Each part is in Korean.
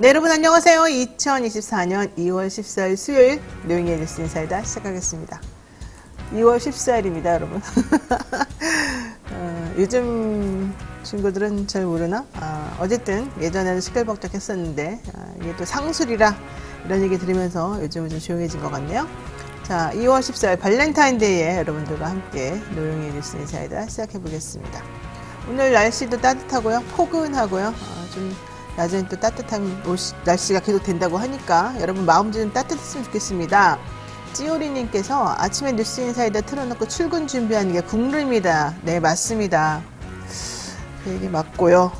네, 여러분 안녕하세요. 2024년 2월 14일 수요일 노영희의 뉴스 인사이다 시작하겠습니다. 2월 14일입니다, 여러분. 요즘 친구들은 잘 모르나? 어쨌든 예전에는 시끌벅적했었는데 이게 또 상술이라 이런 얘기 들으면서 요즘은 좀 조용해진 것 같네요. 자, 2월 14일 발렌타인데이에 여러분들과 함께 노영희의 뉴스 인사이다 시작해 보겠습니다. 오늘 날씨도 따뜻하고요, 포근하고요. 좀 낮에는 또 따뜻한 날씨가 계속 된다고 하니까 여러분 마음도 좀 따뜻했으면 좋겠습니다. 찌오리님께서 아침에 뉴스 인사이다 틀어놓고 출근 준비하는 게 국룰입니다. 네, 맞습니다. 그 얘기 맞고요.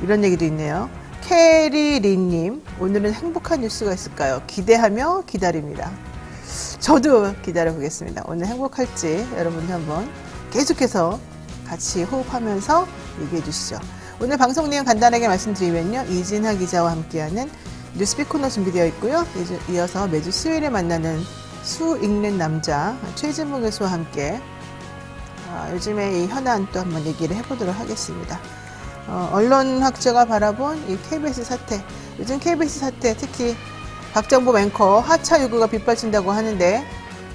이런 얘기도 있네요. 캐리린님, 오늘은 행복한 뉴스가 있을까요? 기대하며 기다립니다. 저도 기다려보겠습니다. 오늘 행복할지 여러분들 한번 계속해서 같이 호흡하면서 얘기해 주시죠. 오늘 방송 내용 간단하게 말씀드리면요. 이진하 기자와 함께하는 뉴스픽 코너 준비되어 있고요. 이어서 매주 수요일에 만나는 수 읽는 남자 최진봉 교수와 함께 요즘에 이 현안 또 한번 얘기를 해보도록 하겠습니다. 언론학자가 바라본 이 KBS 사태, 요즘 KBS 사태 특히 박정보 앵커 하차 요구가 빗발친다고 하는데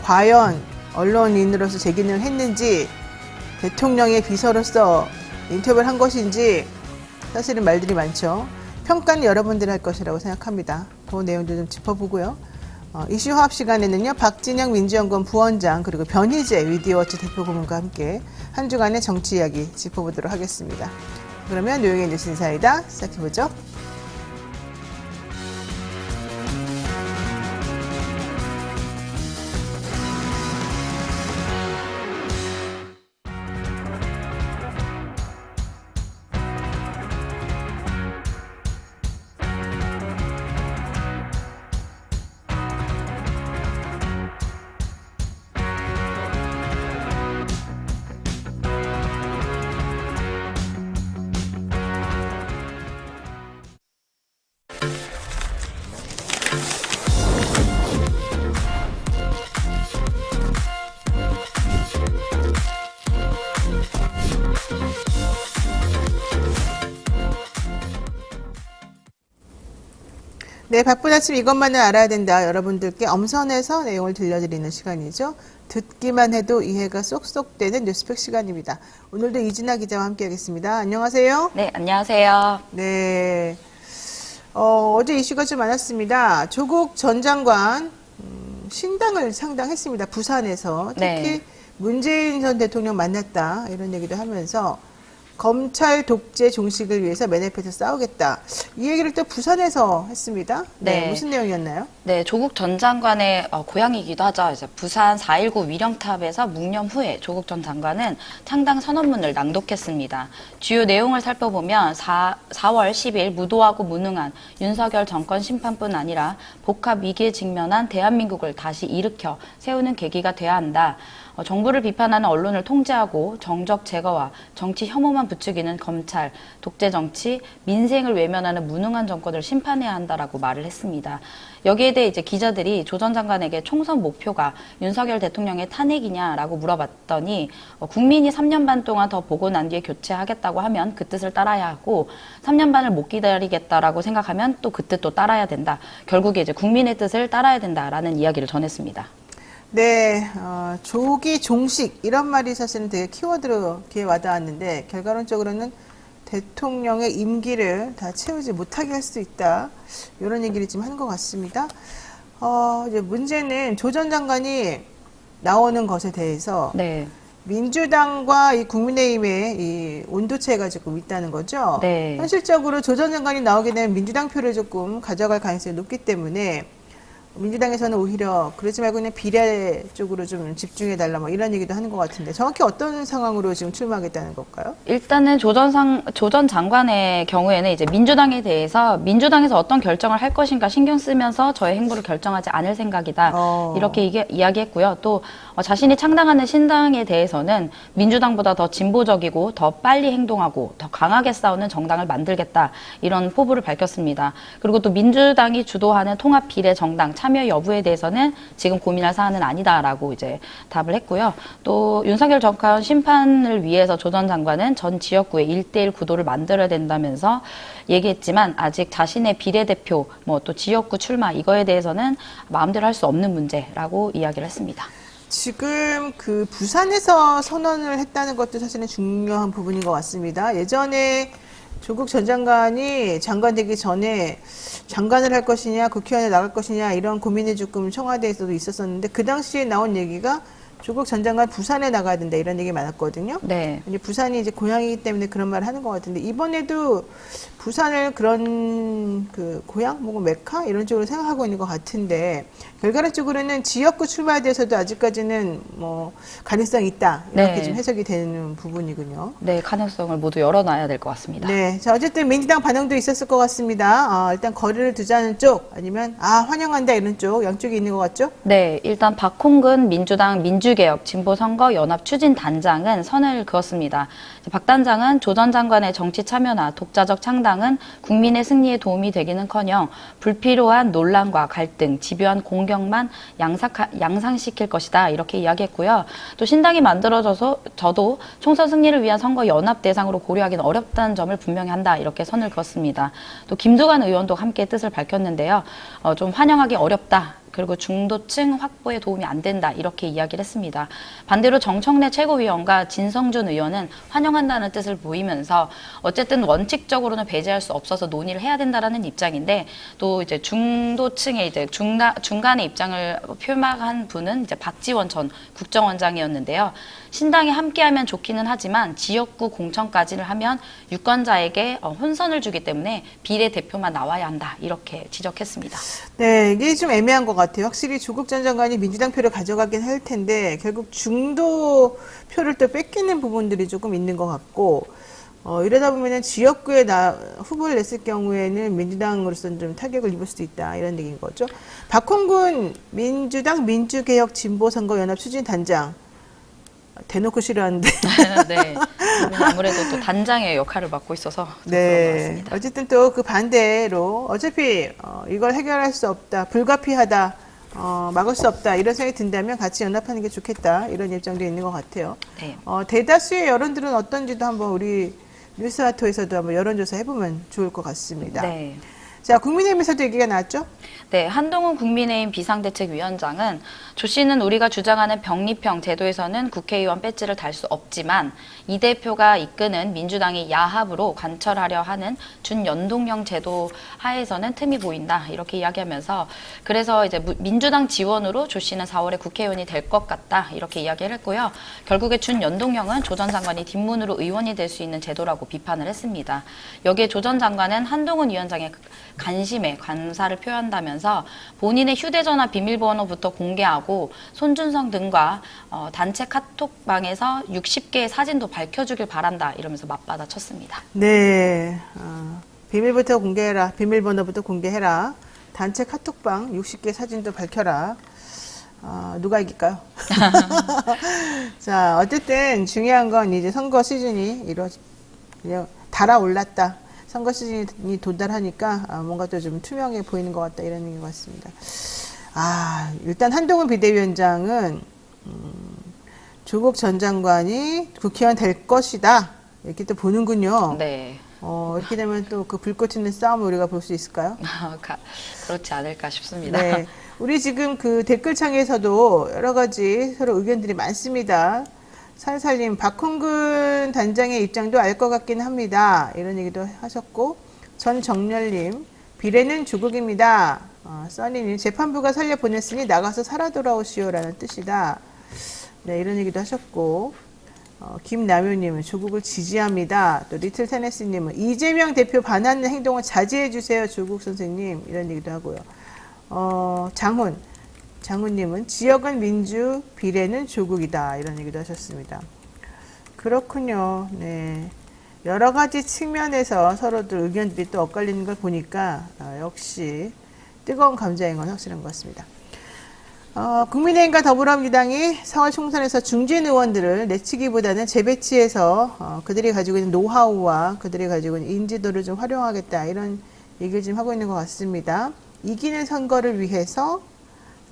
과연 언론인으로서 제 기능을 했는지 대통령의 비서로서 인터뷰를 한 것인지 사실은 말들이 많죠. 평가는 여러분들이 할 것이라고 생각합니다. 그 내용도 좀 짚어보고요. 이슈 화합 시간에는요. 박진영 민주연구원 부원장 그리고 변희재 미디어워치 대표고문과 함께 한 주간의 정치 이야기 짚어보도록 하겠습니다. 그러면 노영의 뉴스 인사이다 시작해보죠. 네, 바쁜 아침 이것만은 알아야 된다. 여러분들께 엄선해서 내용을 들려드리는 시간이죠. 듣기만 해도 이해가 쏙쏙 되는 뉴스팩 시간입니다. 오늘도 이진아 기자와 함께하겠습니다. 안녕하세요. 네, 안녕하세요. 네, 어제 이슈가 좀 많았습니다. 조국 전 장관 신당을 창당했습니다. 부산에서 특히 네. 문재인 전 대통령 만났다 이런 얘기도 하면서 검찰 독재 종식을 위해서 맨 앞에서 싸우겠다. 이 얘기를 또 부산에서 했습니다. 네, 무슨 내용이었나요? 네, 조국 전 장관의 고향이기도 하죠. 이제 부산 4.19 위령탑에서 묵념 후에 조국 전 장관은 창당 선언문을 낭독했습니다. 주요 내용을 살펴보면 4월 10일 무도하고 무능한 윤석열 정권 심판뿐 아니라 복합 위기에 직면한 대한민국을 다시 일으켜 세우는 계기가 돼야 한다. 정부를 비판하는 언론을 통제하고 정적 제거와 정치 혐오만 부추기는 검찰, 독재 정치, 민생을 외면하는 무능한 정권을 심판해야 한다라고 말을 했습니다. 여기에 대해 이제 기자들이 조 전 장관에게 총선 목표가 윤석열 대통령의 탄핵이냐라고 물어봤더니 국민이 3년 반 동안 더 보고 난 뒤에 교체하겠다고 하면 그 뜻을 따라야 하고 3년 반을 못 기다리겠다라고 생각하면 또 그 뜻 또 따라야 된다. 결국에 이제 국민의 뜻을 따라야 된다라는 이야기를 전했습니다. 네, 조기 종식 이런 말이 사실은 되게 키워드로 귀에 와닿았는데 결과론적으로는 대통령의 임기를 다 채우지 못하게 할 수 있다 이런 얘기를 지금 한 것 같습니다. 이제 문제는 조 전 장관이 나오는 것에 대해서 네. 민주당과 이 국민의힘의 이 온도차가 조금 있다는 거죠. 네. 현실적으로 조 전 장관이 나오게 되면 민주당 표를 조금 가져갈 가능성이 높기 때문에 민주당에서는 오히려 그러지 말고 그냥 비례 쪽으로 좀 집중해달라 뭐 이런 얘기도 하는 것 같은데 정확히 어떤 상황으로 지금 출마하겠다는 걸까요? 일단은 조 전 장관의 경우에는 이제 민주당에 대해서 민주당에서 어떤 결정을 할 것인가 신경 쓰면서 저의 행보를 결정하지 않을 생각이다. 이렇게 이야기했고요. 또 자신이 창당하는 신당에 대해서는 민주당보다 더 진보적이고 더 빨리 행동하고 더 강하게 싸우는 정당을 만들겠다 이런 포부를 밝혔습니다. 그리고 또 민주당이 주도하는 통합 비례 정당 참여 여부에 대해서는 지금 고민할 사안은 아니다라고 이제 답을 했고요. 또 윤석열 정권 심판을 위해서 조 전 장관은 전 지역구에 1대1 구도를 만들어야 된다면서 얘기했지만 아직 자신의 비례대표 뭐 또 지역구 출마 이거에 대해서는 마음대로 할 수 없는 문제라고 이야기를 했습니다. 지금 그 부산에서 선언을 했다는 것도 사실은 중요한 부분인 것 같습니다. 예전에 조국 전 장관이 장관 되기 전에 장관을 할 것이냐 국회의원에 나갈 것이냐 이런 고민이 조금 청와대에서도 있었었는데 그 당시에 나온 얘기가 조국 전 장관 부산에 나가야 된다 이런 얘기 많았거든요. 네. 이제 부산이 이제 고향이기 때문에 그런 말을 하는 것 같은데 이번에도 부산을 그런 그 고향, 뭐 메카 이런 쪽으로 생각하고 있는 것 같은데 결과적으로는 지역구 출마에 대해서도 아직까지는 뭐 가능성이 있다 이렇게 네. 좀 해석이 되는 부분이군요. 네, 가능성을 모두 열어놔야 될 것 같습니다. 네, 자 어쨌든 민주당 반응도 있었을 것 같습니다. 일단 거리를 두자는 쪽 아니면 환영한다 이런 쪽 양쪽이 있는 것 같죠? 네, 일단 박홍근 민주당 민주개혁 진보선거 연합 추진단장은 선을 그었습니다. 박 단장은 조 전 장관의 정치 참여나 독자적 창당은 국민의 승리에 도움이 되기는커녕 불필요한 논란과 갈등, 집요한 공격만 양상시킬 것이다 이렇게 이야기했고요. 또 신당이 만들어져서 저도 총선 승리를 위한 선거 연합 대상으로 고려하기는 어렵다는 점을 분명히 한다 이렇게 선을 그었습니다. 또 김두관 의원도 함께 뜻을 밝혔는데요. 좀 환영하기 어렵다. 그리고 중도층 확보에 도움이 안 된다 이렇게 이야기를 했습니다. 반대로 정청래 최고위원과 진성준 의원은 환영한다는 뜻을 보이면서 어쨌든 원칙적으로는 배제할 수 없어서 논의를 해야 된다라는 입장인데 또 이제 중도층의 이제 중간의 입장을 표명한 분은 이제 박지원 전 국정원장이었는데요. 신당이 함께하면 좋기는 하지만 지역구 공천까지를 하면 유권자에게 혼선을 주기 때문에 비례대표만 나와야 한다 이렇게 지적했습니다. 네, 이게 좀 애매한 것 같아요. 확실히 조국 전 장관이 민주당 표를 가져가긴 할 텐데 결국 중도 표를 또 뺏기는 부분들이 조금 있는 것 같고 이러다 보면은 지역구에 후보를 냈을 경우에는 민주당으로서는 좀 타격을 입을 수도 있다 이런 얘기인 거죠. 박홍근 민주당 민주개혁 진보선거연합 추진단장 대놓고 싫어하는데. 네. 아무래도 또 단장의 역할을 맡고 있어서 좀 그런 것 같습니다. 어쨌든 또 그 반대로 어차피 이걸 해결할 수 없다, 불가피하다, 막을 수 없다 이런 생각이 든다면 같이 연합하는 게 좋겠다 이런 입장도 있는 것 같아요. 네. 대다수의 여론들은 어떤지도 한번 우리 뉴스아토에서도 한번 여론조사 해보면 좋을 것 같습니다. 네. 자, 국민의힘에서도 얘기가 나왔죠? 네, 한동훈 국민의힘 비상대책위원장은 조 씨는 우리가 주장하는 병립형 제도에서는 국회의원 배지를 달 수 없지만 이 대표가 이끄는 민주당이 야합으로 관철하려 하는 준연동형 제도 하에서는 틈이 보인다 이렇게 이야기하면서 그래서 이제 민주당 지원으로 조 씨는 4월에 국회의원이 될 것 같다 이렇게 이야기를 했고요. 결국에 준연동형은 조 전 장관이 뒷문으로 의원이 될 수 있는 제도라고 비판을 했습니다. 여기에 조 전 장관은 한동훈 위원장의 관심에 관사를 표한다면서 본인의 휴대전화 비밀번호부터 공개하고 손준성 등과 단체 카톡방에서 60개의 사진도 밝혀주길 바란다 이러면서 맞받아 쳤습니다. 네, 비밀부터 공개해라, 비밀번호부터 공개해라, 단체 카톡방 60개 사진도 밝혀라. 누가 이길까요? 자, 어쨌든 중요한 건 이제 선거 시즌이 그냥 달아올랐다. 선거 시즌이 도달하니까 뭔가 또 좀 투명해 보이는 것 같다 이런 얘기 같습니다. 일단 한동훈 비대위원장은 조국 전 장관이 국회의원 될 것이다 이렇게 또 보는군요. 네. 이렇게 되면 또 그 불꽃 튀는 싸움을 우리가 볼 수 있을까요? 그렇지 않을까 싶습니다. 네. 우리 지금 그 댓글창에서도 여러 가지 서로 의견들이 많습니다. 살살님, 박홍근 단장의 입장도 알 것 같긴 합니다. 이런 얘기도 하셨고, 전정렬님, 비례는 조국입니다. 써니님, 재판부가 살려보냈으니 나가서 살아 돌아오시오라는 뜻이다. 네, 이런 얘기도 하셨고, 김남효님은 조국을 지지합니다. 또 리틀 테네스님은 이재명 대표 반하는 행동을 자제해주세요. 조국 선생님. 이런 얘기도 하고요. 장훈님은 지역은 민주, 비례는 조국이다. 이런 얘기도 하셨습니다. 그렇군요. 네. 여러 가지 측면에서 서로들 의견들이 또 엇갈리는 걸 보니까 역시 뜨거운 감자인 건 확실한 것 같습니다. 국민의힘과 더불어민주당이 4월 총선에서 중진 의원들을 내치기보다는 재배치해서 그들이 가지고 있는 노하우와 그들이 가지고 있는 인지도를 좀 활용하겠다 이런 얘기를 좀 하고 있는 것 같습니다. 이기는 선거를 위해서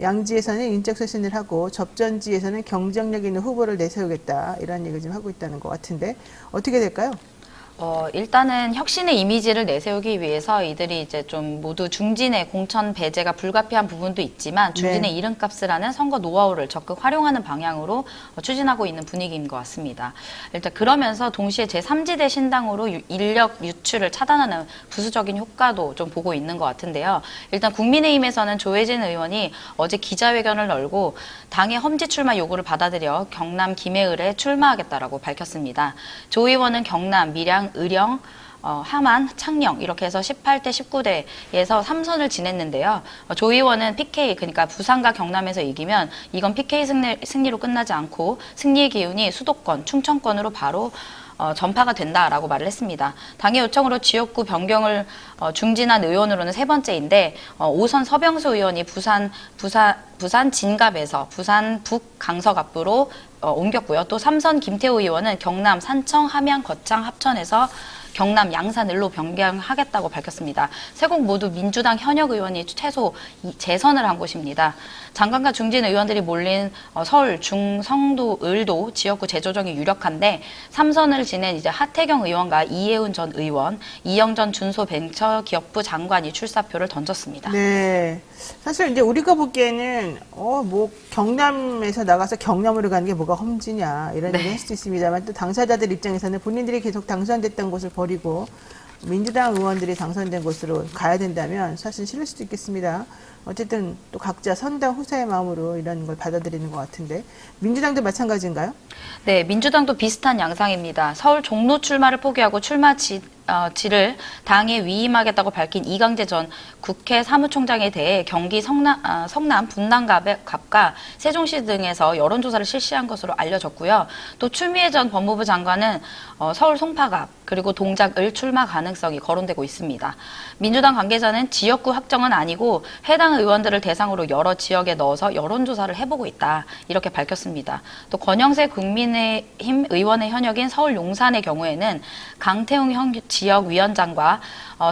양지에서는 인적 쇄신을 하고 접전지에서는 경쟁력 있는 후보를 내세우겠다 이런 얘기를 좀 하고 있다는 것 같은데 어떻게 될까요? 일단은 혁신의 이미지를 내세우기 위해서 이들이 이제 좀 모두 중진의 공천 배제가 불가피한 부분도 있지만 중진의 이름값을 하는 선거 노하우를 적극 활용하는 방향으로 추진하고 있는 분위기인 것 같습니다. 일단 그러면서 동시에 제3지대 신당으로 인력 유출을 차단하는 부수적인 효과도 좀 보고 있는 것 같은데요. 일단 국민의힘에서는 조혜진 의원이 어제 기자회견을 열고 당의 험지 출마 요구를 받아들여 경남 김해을에 출마하겠다라고 밝혔습니다. 조 의원은 경남, 밀양, 의령, 함안, 창녕 이렇게 해서 18대, 19대에서 3선을 지냈는데요. 조 의원은 PK, 그러니까 부산과 경남에서 이기면 이건 PK 승리로 끝나지 않고 승리의 기운이 수도권, 충청권으로 바로 전파가 된다라고 말을 했습니다. 당의 요청으로 지역구 변경을 중진한 의원으로는 세 번째인데 5선 서병수 의원이 부산 진갑에서 부산 북 강서갑부로 옮겼고요. 또 3선 김태우 의원은 경남 산청, 함양, 거창, 합천에서 경남 양산을로 변경하겠다고 밝혔습니다. 세 곳 모두 민주당 현역 의원이 최소 재선을 한 곳입니다. 장관과 중진 의원들이 몰린 서울, 중, 성도, 을도 지역구 재조정이 유력한데 3선을 지낸 이제 하태경 의원과 이해운 전 의원, 이영전 중소벤처기업부 장관이 출사표를 던졌습니다. 네. 사실 이제 우리가 보기에는 뭐 경남에서 나가서 경남으로 가는 게 뭐가 험지냐 이런 얘기 할 수도 있습니다만 또 당사자들 입장에서는 본인들이 계속 당선됐던 곳을 버리고 민주당 의원들이 당선된 곳으로 가야 된다면 사실 싫을 수도 있겠습니다. 어쨌든 또 각자 선당 후사의 마음으로 이런 걸 받아들이는 것 같은데 민주당도 마찬가지인가요? 네, 민주당도 비슷한 양상입니다. 서울 종로 출마를 포기하고 출마지를 당에 위임하겠다고 밝힌 이강재 전 국회 사무총장에 대해 경기 성남 분당갑과 세종시 등에서 여론조사를 실시한 것으로 알려졌고요. 또 추미애 전 법무부 장관은 서울 송파갑 그리고 동작을 출마 가능성이 거론되고 있습니다. 민주당 관계자는 지역구 확정은 아니고 해당 의원들을 대상으로 여러 지역에 넣어서 여론조사를 해보고 있다 이렇게 밝혔습니다. 또 권영세 국민의힘 의원의 현역인 서울 용산의 경우에는 강태웅 지역위원장과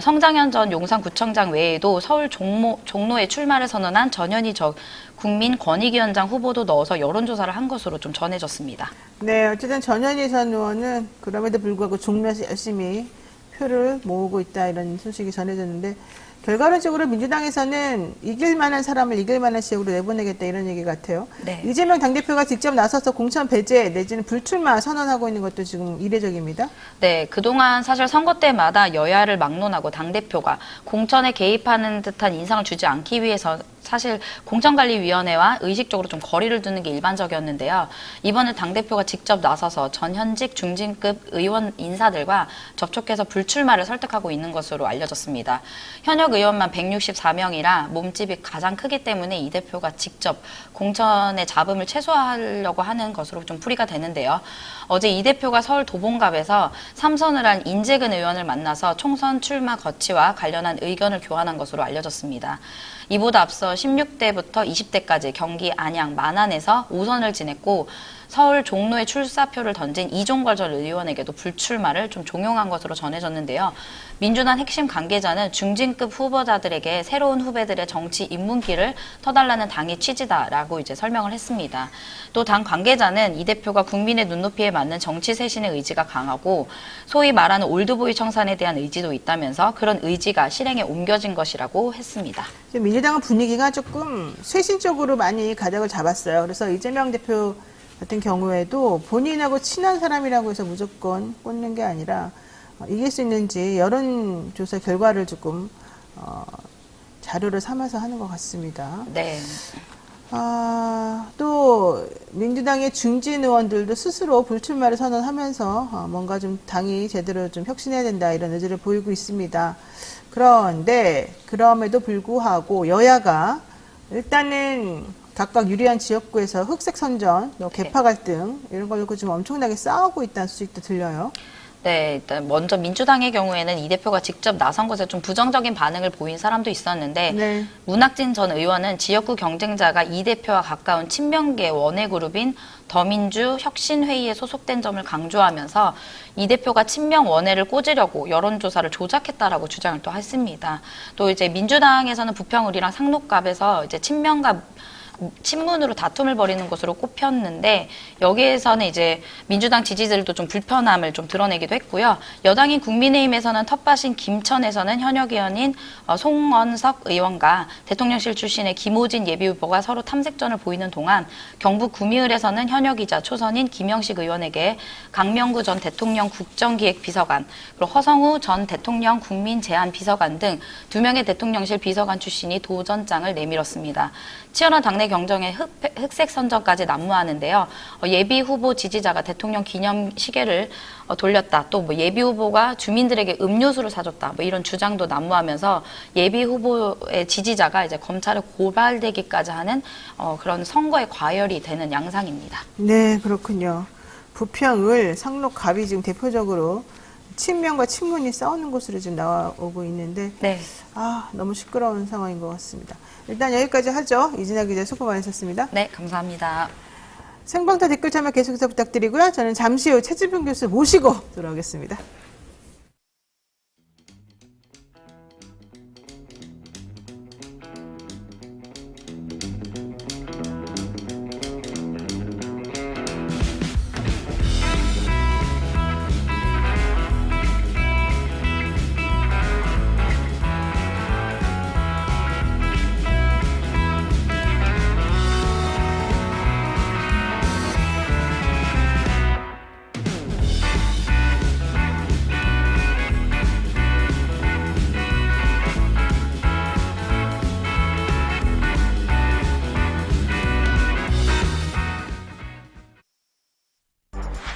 성장현 전 용산구청장 외에도 서울 종로에 출마를 선언한 전현희 국민권익위원장 후보도 넣어서 여론조사를 한 것으로 좀 전해졌습니다. 네, 어쨌든 전현희 전 의원은 그럼에도 불구하고 종로에서 열심히 표를 모으고 있다 이런 소식이 전해졌는데 결과론적으로 민주당에서는 이길 만한 사람을 이길 만한 지역으로 내보내겠다 이런 얘기 같아요. 네. 이재명 당대표가 직접 나서서 공천 배제 내지는 불출마 선언하고 있는 것도 지금 이례적입니다. 네, 그동안 사실 선거 때마다 여야를 막론하고 당대표가 공천에 개입하는 듯한 인상을 주지 않기 위해서 사실 공천관리위원회와 의식적으로 좀 거리를 두는 게 일반적이었는데요. 이번에 당대표가 직접 나서서 전현직 중진급 의원 인사들과 접촉해서 불출마를 설득하고 있는 것으로 알려졌습니다. 현역 의원만 164명이라 몸집이 가장 크기 때문에 이 대표가 직접 공천의 잡음을 최소화하려고 하는 것으로 좀 풀이가 되는데요. 어제 이 대표가 서울 도봉갑에서 3선을 한 인재근 의원을 만나서 총선 출마 거치와 관련한 의견을 교환한 것으로 알려졌습니다. 이보다 앞서 16대부터 20대까지 경기 안양, 만안에서 5선을 지냈고 서울 종로에 출사표를 던진 이종걸 전 의원에게도 불출마를 좀 종용한 것으로 전해졌는데요. 민주당 핵심 관계자는 중진급 후보자들에게 새로운 후배들의 정치 입문길을 터달라는 당의 취지다라고 이제 설명을 했습니다. 또 당 관계자는 이 대표가 국민의 눈높이에 맞는 정치 쇄신의 의지가 강하고 소위 말하는 올드보이 청산에 대한 의지도 있다면서 그런 의지가 실행에 옮겨진 것이라고 했습니다. 민주당은 분위기가 조금 쇄신적으로 많이 가닥을 잡았어요. 그래서 이재명 대표 같은 경우에도 본인하고 친한 사람이라고 해서 무조건 꽂는 게 아니라 이길 수 있는지 여론조사 결과를 조금 자료를 삼아서 하는 것 같습니다. 네. 또 민주당의 중진 의원들도 스스로 불출마를 선언하면서 뭔가 좀 당이 제대로 좀 혁신해야 된다 이런 의지를 보이고 있습니다. 그런데 그럼에도 불구하고 여야가 일단은 각각 유리한 지역구에서 흑색 선전, 개파 갈등 이런 걸 놓고 좀 엄청나게 싸우고 있다는 소식도 들려요. 네, 일단 먼저 민주당의 경우에는 이 대표가 직접 나선 것에 좀 부정적인 반응을 보인 사람도 있었는데 네. 문학진 전 의원은 지역구 경쟁자가 이 대표와 가까운 친명계 원외그룹인 더민주 혁신회의에 소속된 점을 강조하면서 이 대표가 친명 원외를 꽂으려고 여론조사를 조작했다라고 주장을 또 했습니다. 또 이제 민주당에서는 부평을이랑 상록갑에서 이제 친명과 친문으로 다툼을 벌이는 것으로 꼽혔는데 여기에서는 이제 민주당 지지자들도 좀 불편함을 좀 드러내기도 했고요. 여당인 국민의힘에서는 텃밭인 김천에서는 현역 의원인 송원석 의원과 대통령실 출신의 김호진 예비후보가 서로 탐색전을 보이는 동안 경북 구미을에서는 현역이자 초선인 김영식 의원에게 강명구 전 대통령 국정기획비서관 그리고 허성우 전 대통령 국민제안비서관 등 2명의 대통령실 비서관 출신이 도전장을 내밀었습니다. 치열한 당내 경정에 흑색 선전까지 난무하는데요. 예비 후보 지지자가 대통령 기념 시계를 돌렸다. 또 뭐 예비 후보가 주민들에게 음료수를 사줬다. 뭐 이런 주장도 난무하면서 예비 후보의 지지자가 이제 검찰에 고발되기까지 하는 그런 선거에 과열이 되는 양상입니다. 네, 그렇군요. 부평을 상록갑이 지금 대표적으로 친명과 친문이 싸우는 곳으로 지금 나오고 있는데 네. 너무 시끄러운 상황인 것 같습니다. 일단 여기까지 하죠. 이진아 기자 수고 많으셨습니다. 네, 감사합니다. 생방송 댓글 참여 계속해서 부탁드리고요. 저는 잠시 후 최진평 교수 모시고 돌아오겠습니다.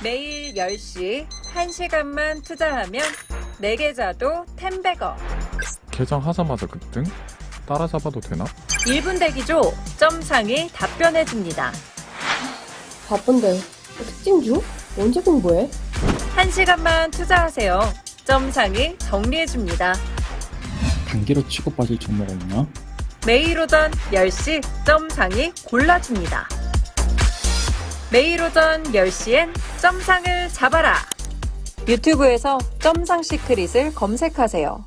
매일 10시 1시간만 투자하면 내 계좌도 10배거. 개장하자마자 급등? 따라잡아도 되나? 1분 대기조 점상이 답변해줍니다. 바쁜데 특징 중? 언제 공부해? 1시간만 투자하세요. 점상이 정리해줍니다. 단기로 치고 빠질 종목은 있나? 매일 오전 10시 점상이 골라줍니다. 매일 오전 10시엔 점상을 잡아라. 유튜브에서 점상 시크릿을 검색하세요.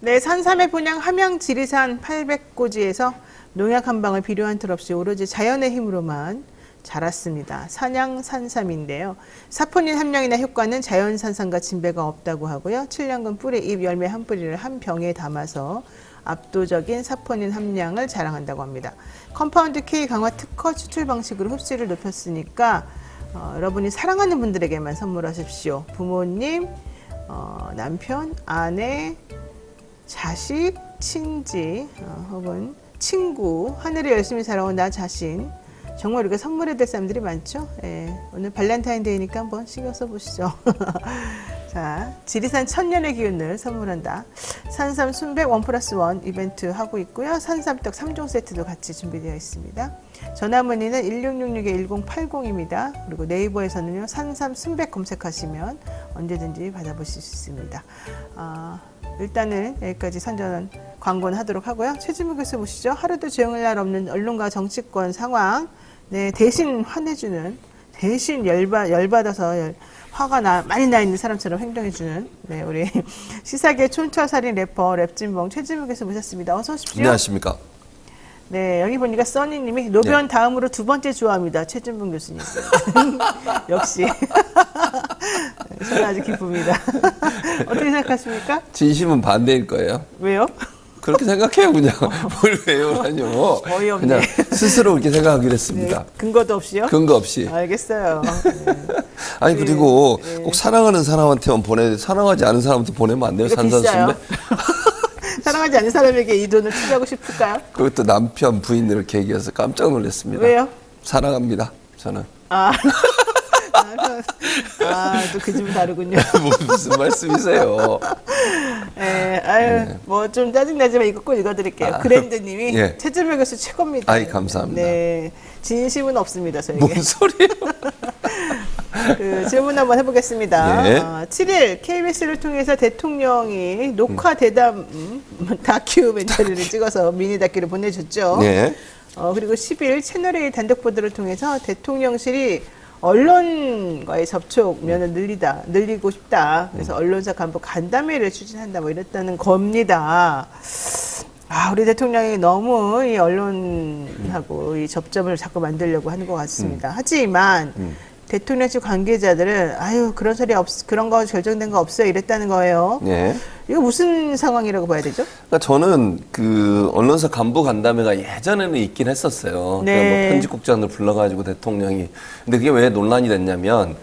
네, 산삼의 본향 함양 지리산 800고지에서 농약 한 방울 필요한 틀 없이 오로지 자연의 힘으로만 자랐습니다. 산양 산삼인데요. 사포닌 함량이나 효과는 자연 산삼과 진배가 없다고 하고요. 7년간 뿌리, 잎, 열매 한 뿌리를 한 병에 담아서 압도적인 사포닌 함량을 자랑한다고 합니다. 컴파운드 K 강화 특허 추출 방식으로 흡수율을 높였으니까 여러분이 사랑하는 분들에게만 선물하십시오. 부모님, 남편, 아내, 자식, 친지 혹은 친구, 하늘을 열심히 살아온 나 자신 정말 우리가 선물해야 될 사람들이 많죠. 예, 오늘 발렌타인데이니까 한번 신경 써보시죠. 자, 지리산 천년의 기운을 선물한다. 산삼 순백 1+1 이벤트 하고 있고요. 산삼떡 3종 세트도 같이 준비되어 있습니다. 전화 문의는 1666-1080입니다. 그리고 네이버에서는요, 산삼 순백 검색하시면 언제든지 받아보실 수 있습니다. 일단은 여기까지 선전 광고는 하도록 하고요. 최진무 교수 보시죠. 하루도 조용할 날 없는 언론과 정치권 상황. 네, 대신 화내주는, 대신 열받아서 화가 많이 나 있는 사람처럼 행동해주는, 네, 우리 시사계 촌철살인 래퍼 랩진봉 최진무 교수 모셨습니다. 어서 오십시오. 안녕하십니까. 네, 여기 보니까 써니님이 노변 네. 다음으로 두 번째 좋아합니다. 최진봉 교수님. 역시. 저는 아주 기쁩니다. 어떻게 생각하십니까? 진심은 반대일 거예요. 왜요? 그렇게 생각해요, 그냥. 뭘 왜요라뇨. 어이없네. 그냥 스스로 그렇게 생각하기로 했습니다. 네, 근거도 없이요? 근거 없이. 알겠어요. 네. 아니, 그리고 네. 꼭 사랑하는 사람한테만 사랑하지 않은 사람한테 보내면 안 돼요, 이거 비싸요. 산산순매? 사랑하지 않는 사람에게 이 돈을 투자하고 싶을까요? 그것도 남편, 부인 이렇게 얘기해서 깜짝 놀랐습니다. 왜요? 사랑합니다, 저는. 또 그 집은 다르군요. 무슨 말씀이세요? 네, 뭐 좀 짜증나지만 이거 꼭 읽어드릴게요. 그랜드님이 예. 최진명 교수 최고입니다. 아이, 감사합니다. 네, 진심은 없습니다, 저에게. 뭔 소리예요? 그 질문 한번 해보겠습니다. 예. 7일 KBS를 통해서 대통령이 녹화 대담 다큐멘터리를 찍어서 미니 다큐를 보내줬죠. 네. 그리고 10일 채널A 단독 보도를 통해서 대통령실이 언론과의 접촉면을 늘리고 싶다. 그래서 언론사 간부 간담회를 추진한다. 뭐 이랬다는 겁니다. 우리 대통령이 너무 이 언론하고 이 접점을 자꾸 만들려고 하는 것 같습니다. 하지만 대통령실 관계자들은 그런 소리 그런 거 결정된 거 없어요. 이랬다는 거예요. 네. 이거 무슨 상황이라고 봐야 되죠? 그러니까 저는 그 언론사 간부 간담회가 예전에는 있긴 했었어요. 네. 그러니까 뭐 편집국장들 불러가지고 대통령이. 근데 그게 왜 논란이 됐냐면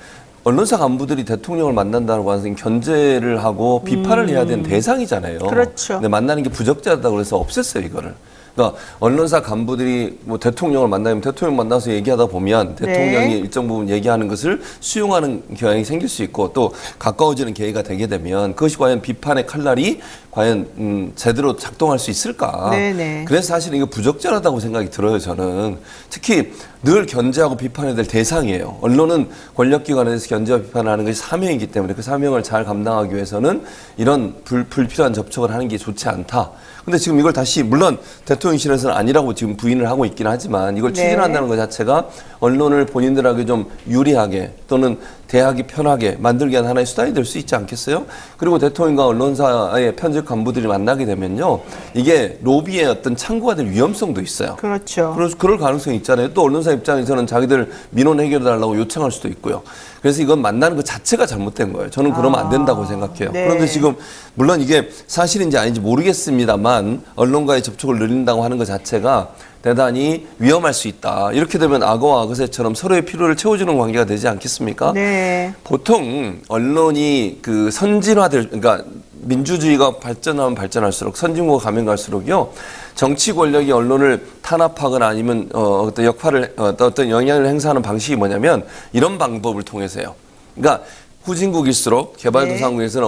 언론사 간부들이 대통령을 만난다고 하는 견제를 하고 비판을 해야 되는 대상이잖아요. 그렇죠. 근데 만나는 게 부적절하다고 그래서 없앴어요, 이거를. 그러니까 언론사 간부들이 뭐 대통령을 만나면 대통령 만나서 얘기하다 보면 대통령이 네. 일정 부분 얘기하는 것을 수용하는 경향이 생길 수 있고 또 가까워지는 계기가 되게 되면 그것이 과연 비판의 칼날이 과연 제대로 작동할 수 있을까? 네네. 그래서 사실 이거 부적절하다고 생각이 들어요, 저는. 특히 늘 견제하고 비판해야 될 대상이에요. 언론은 권력기관에서 견제와 비판을 하는 것이 사명이기 때문에 그 사명을 잘 감당하기 위해서는 이런 불필요한 접촉을 하는 게 좋지 않다. 근데 지금 이걸 다시 물론 대통령실에서는 아니라고 지금 부인을 하고 있긴 하지만 이걸 네. 추진한다는 것 자체가 언론을 본인들에게 좀 유리하게 또는 대하기 편하게 만들기 위한 하나의 수단이 될 수 있지 않겠어요? 그리고 대통령과 언론사의 편집 간부들이 만나게 되면요. 이게 로비의 어떤 창구가 될 위험성도 있어요. 그렇죠. 그럴 가능성이 있잖아요. 또 언론사 입장에서는 자기들 민원 해결해달라고 요청할 수도 있고요. 그래서 이건 만나는 것 자체가 잘못된 거예요. 저는 그러면 안 된다고 생각해요. 네. 그런데 지금 물론 이게 사실인지 아닌지 모르겠습니다만 언론과의 접촉을 늘린다고 하는 것 자체가 대단히 위험할 수 있다. 이렇게 되면 악어와 악어새처럼 서로의 필요를 채워주는 관계가 되지 않겠습니까? 네. 보통 언론이 그 그러니까 민주주의가 발전하면 발전할수록 선진국가 가면 갈수록요 정치 권력이 언론을 탄압하거나 아니면 어떤 역할을 어떤 영향을 행사하는 방식이 뭐냐면 이런 방법을 통해서요. 그러니까 후진국일수록 개발도상국에서는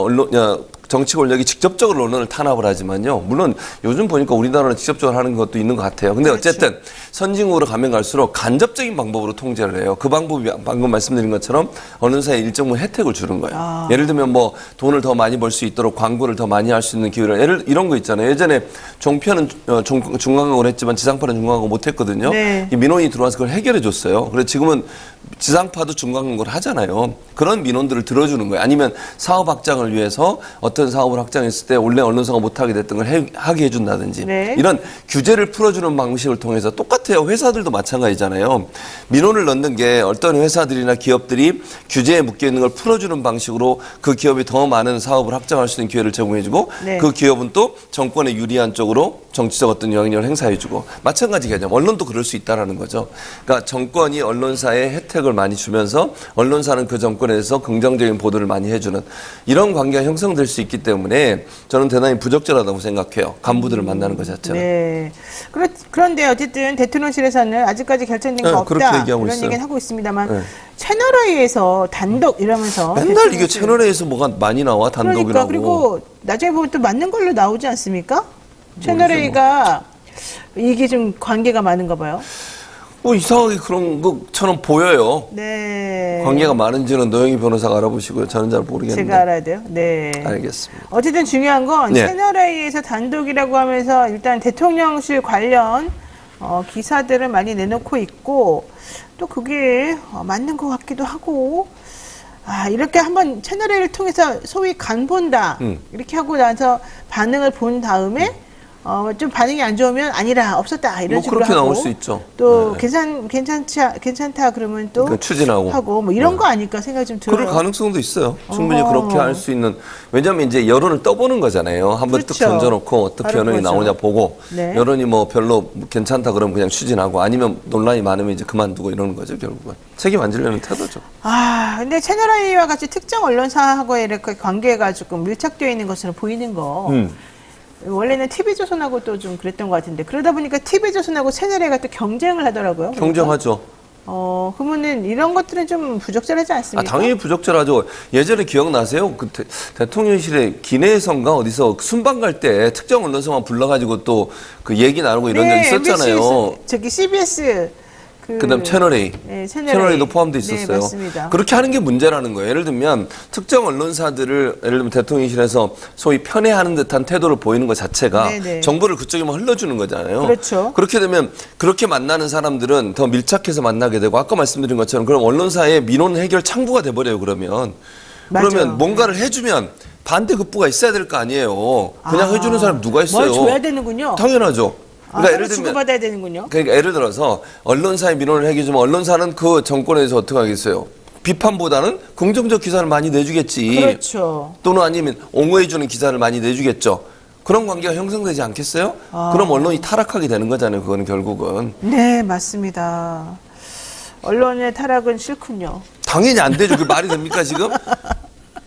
정치 권력이 직접적으로 언론을 탄압을 하지만요. 물론 요즘 보니까 우리나라는 직접적으로 하는 것도 있는 것 같아요. 근데 어쨌든 선진국으로 가면 갈수록 간접적인 방법으로 통제를 해요. 그 방법이 방금 말씀드린 것처럼 언론사에 일정 부분 혜택을 주는 거예요. 예를 들면 뭐 돈을 더 많이 벌 수 있도록 광고를 더 많이 할 수 있는 기회를 이런 거 있잖아요. 예전에 종편은 중광광고를 했지만 지상파는 중광광고 못 했거든요. 네. 이 민원이 들어와서 그걸 해결해 줬어요. 그래서 지금은 지상파도 중광광고를 하잖아요. 그런 민원들을 들어주는 거예요. 아니면 사업 확장을 위해서 어떤 사업을 확장했을 때 원래 언론사가 못하게 됐던 걸 하게 해준다든지 네. 이런 규제를 풀어주는 방식을 통해서 똑같아요. 회사들도 마찬가지잖아요. 민원을 넣는 게 어떤 회사들이나 기업들이 규제에 묶여있는 걸 풀어주는 방식으로 그 기업이 더 많은 사업을 확장할 수 있는 기회를 제공해주고 네. 그 기업은 또 정권에 유리한 쪽으로 정치적 어떤 영향력을 행사해주고 마찬가지 개념. 언론도 그럴 수 있다라는 거죠. 그러니까 정권이 언론사에 혜택을 많이 주면서 언론사는 그 정권에 대해서 긍정적인 보도를 많이 해주는 이런 관계가 형성될 수 있기 때문에 저는 대단히 부적절하다고 생각해요. 간부들을 만나는 것 자체는. 네. 그런데 어쨌든 대통령실에서는 아직까지 결정된 거 네, 없다. 그렇게 얘기하고 이런 있어요. 얘기는 하고 있습니다만 네. 채널A에서 단독 이러면서 맨날 이게 대통령실- 채널A에서 뭐가 많이 나와 단독이라고. 그러니까 그리고 나중에 보면 또 맞는 걸로 나오지 않습니까? 채널A가 이게 좀 관계가 많은가 봐요. 이상하게 그런 것처럼 보여요. 네. 관계가 많은지는 노영희 변호사가 알아보시고요. 저는 잘 모르겠는데. 제가 알아야 돼요. 네. 알겠습니다. 어쨌든 중요한 건 네. 채널A에서 단독이라고 하면서 일단 대통령실 관련 기사들을 많이 내놓고 있고 또 그게 맞는 것 같기도 하고 이렇게 한번 채널A를 통해서 소위 간 본다 이렇게 하고 나서 반응을 본 다음에 좀 반응이 안 좋으면 아니라 없었다 이런 뭐 식으로 그렇게 하고 나올 수 있죠. 또 네. 괜찮다 그러면 또 그러니까 추진하고 하고 뭐 이런 거 아닐까 생각이 좀 들어요. 그럴 가능성도 있어요. 충분히 어. 그렇게 할 수 있는. 왜냐하면 이제 여론을 떠보는 거잖아요. 한번 뜩 그렇죠. 던져놓고 어떻게 바로 여론이 그거죠. 나오냐 보고 네. 여론이 뭐 별로 괜찮다 그러면 그냥 추진하고 아니면 논란이 많으면 이제 그만두고 이러는 거죠. 결국은 책임 안 지려는 태도죠. 근데 채널A와 같이 특정 언론사하고 이렇게 관계가 조금 밀착되어 있는 것으로 보이는 거. 원래는 TV조선하고 또 좀 그랬던 것 같은데 그러다 보니까 TV조선하고 채널A가 또 경쟁을 하더라고요. 경쟁하죠. 그러면은 이런 것들은 좀 부적절하지 않습니까? 당연히 부적절하죠. 예전에 기억나세요? 그 대통령실에 기내에선가 어디서 순방 갈 때 특정 언론사만 불러가지고 또 그 얘기 나누고 이런 적 있었잖아요. MBC, 저기 CBS 그다음 채널 A, 네, 채널 A도 포함되어 네, 있었어요. 맞습니다. 그렇게 하는 게 문제라는 거예요. 예를 들면 특정 언론사들을 예를 들면 대통령실에서 소위 편애하는 듯한 태도를 보이는 것 자체가 네네. 정보를 그쪽에만 흘러주는 거잖아요. 그렇죠. 그렇게 되면 그렇게 만나는 사람들은 더 밀착해서 만나게 되고 아까 말씀드린 것처럼 그럼 언론사의 민원 해결 창구가 돼버려요. 그러면 맞아요. 그러면 뭔가를 해주면 반대급부가 있어야 될 거 아니에요. 그냥 해주는 사람 누가 있어요? 뭘 줘야 되는군요. 당연하죠. 그러니까 예를 들면 주고받아야 되는군요. 그러니까 예를 들어서 언론사의 민원을 해결해주면 언론사는 그 정권에서 어떻게 하겠어요? 비판보다는 긍정적 기사를 많이 내주겠지. 그렇죠. 또는 아니면 옹호해주는 기사를 많이 내주겠죠. 그런 관계가 형성되지 않겠어요? 그럼 언론이 타락하게 되는 거잖아요. 그거는 결국은. 네, 맞습니다. 언론의 타락은 싫군요. 당연히 안 되죠. 그게 말이 됩니까 지금?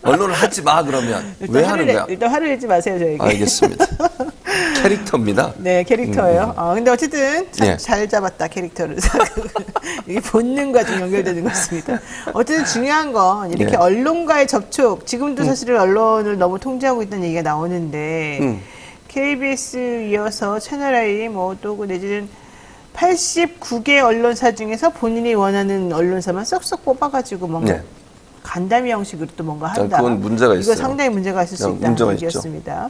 언론을 하지 마 그러면. 왜 하는 거야? 일단 화를 내지 마세요, 저에게. 알겠습니다. 캐릭터입니다. 네, 캐릭터예요. 근데 어쨌든 참 예. 잘 잡았다, 캐릭터를. 이게 본능과 좀 연결되는 것 같습니다. 어쨌든 중요한 건 이렇게 네. 언론과의 접촉, 지금도 사실은 언론을 너무 통제하고 있다는 얘기가 나오는데 KBS 이어서 채널A 또 내지는 89개 언론사 중에서 본인이 원하는 언론사만 쏙쏙 뽑아가지고 뭔가 네. 간담회 형식으로 또 뭔가 한다. 그건 문제가 이거 있어요. 상당히 문제가 있을 수 있다는 문제가 있죠. 얘기였습니다.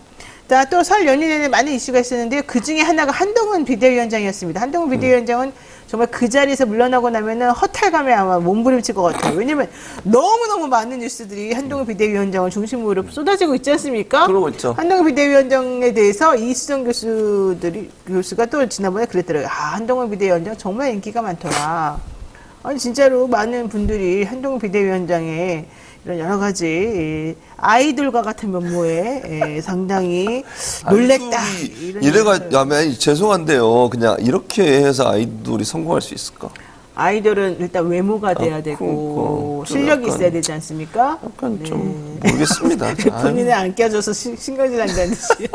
자, 또 설 연휴 내내 많은 이슈가 있었는데요. 그 중에 하나가 한동훈 비대위원장이었습니다. 한동훈 비대위원장은 정말 그 자리에서 물러나고 나면은 허탈감에 아마 몸부림칠 것 같아요. 왜냐면 너무너무 많은 뉴스들이 한동훈 비대위원장을 중심으로 쏟아지고 있지 않습니까? 그러고 있죠. 한동훈 비대위원장에 대해서 이수정 교수가 또 지난번에 그랬더라고요. 한동훈 비대위원장 정말 인기가 많더라. 아니 진짜로 많은 분들이 한동훈 비대위원장의 이런 여러 가지 아이돌과 같은 면모에 상당히 놀랬다. 이런 이래가 얘기를. 야매 죄송한데요. 그냥 이렇게 해서 아이돌이 성공할 수 있을까? 아이돌은 일단 외모가 돼야 되고 그러니까. 실력이 약간- 있어야 되지 않습니까? 약간 네. 좀 모르겠습니다. 본인은 안 껴줘서 신경질 난다는 듯이.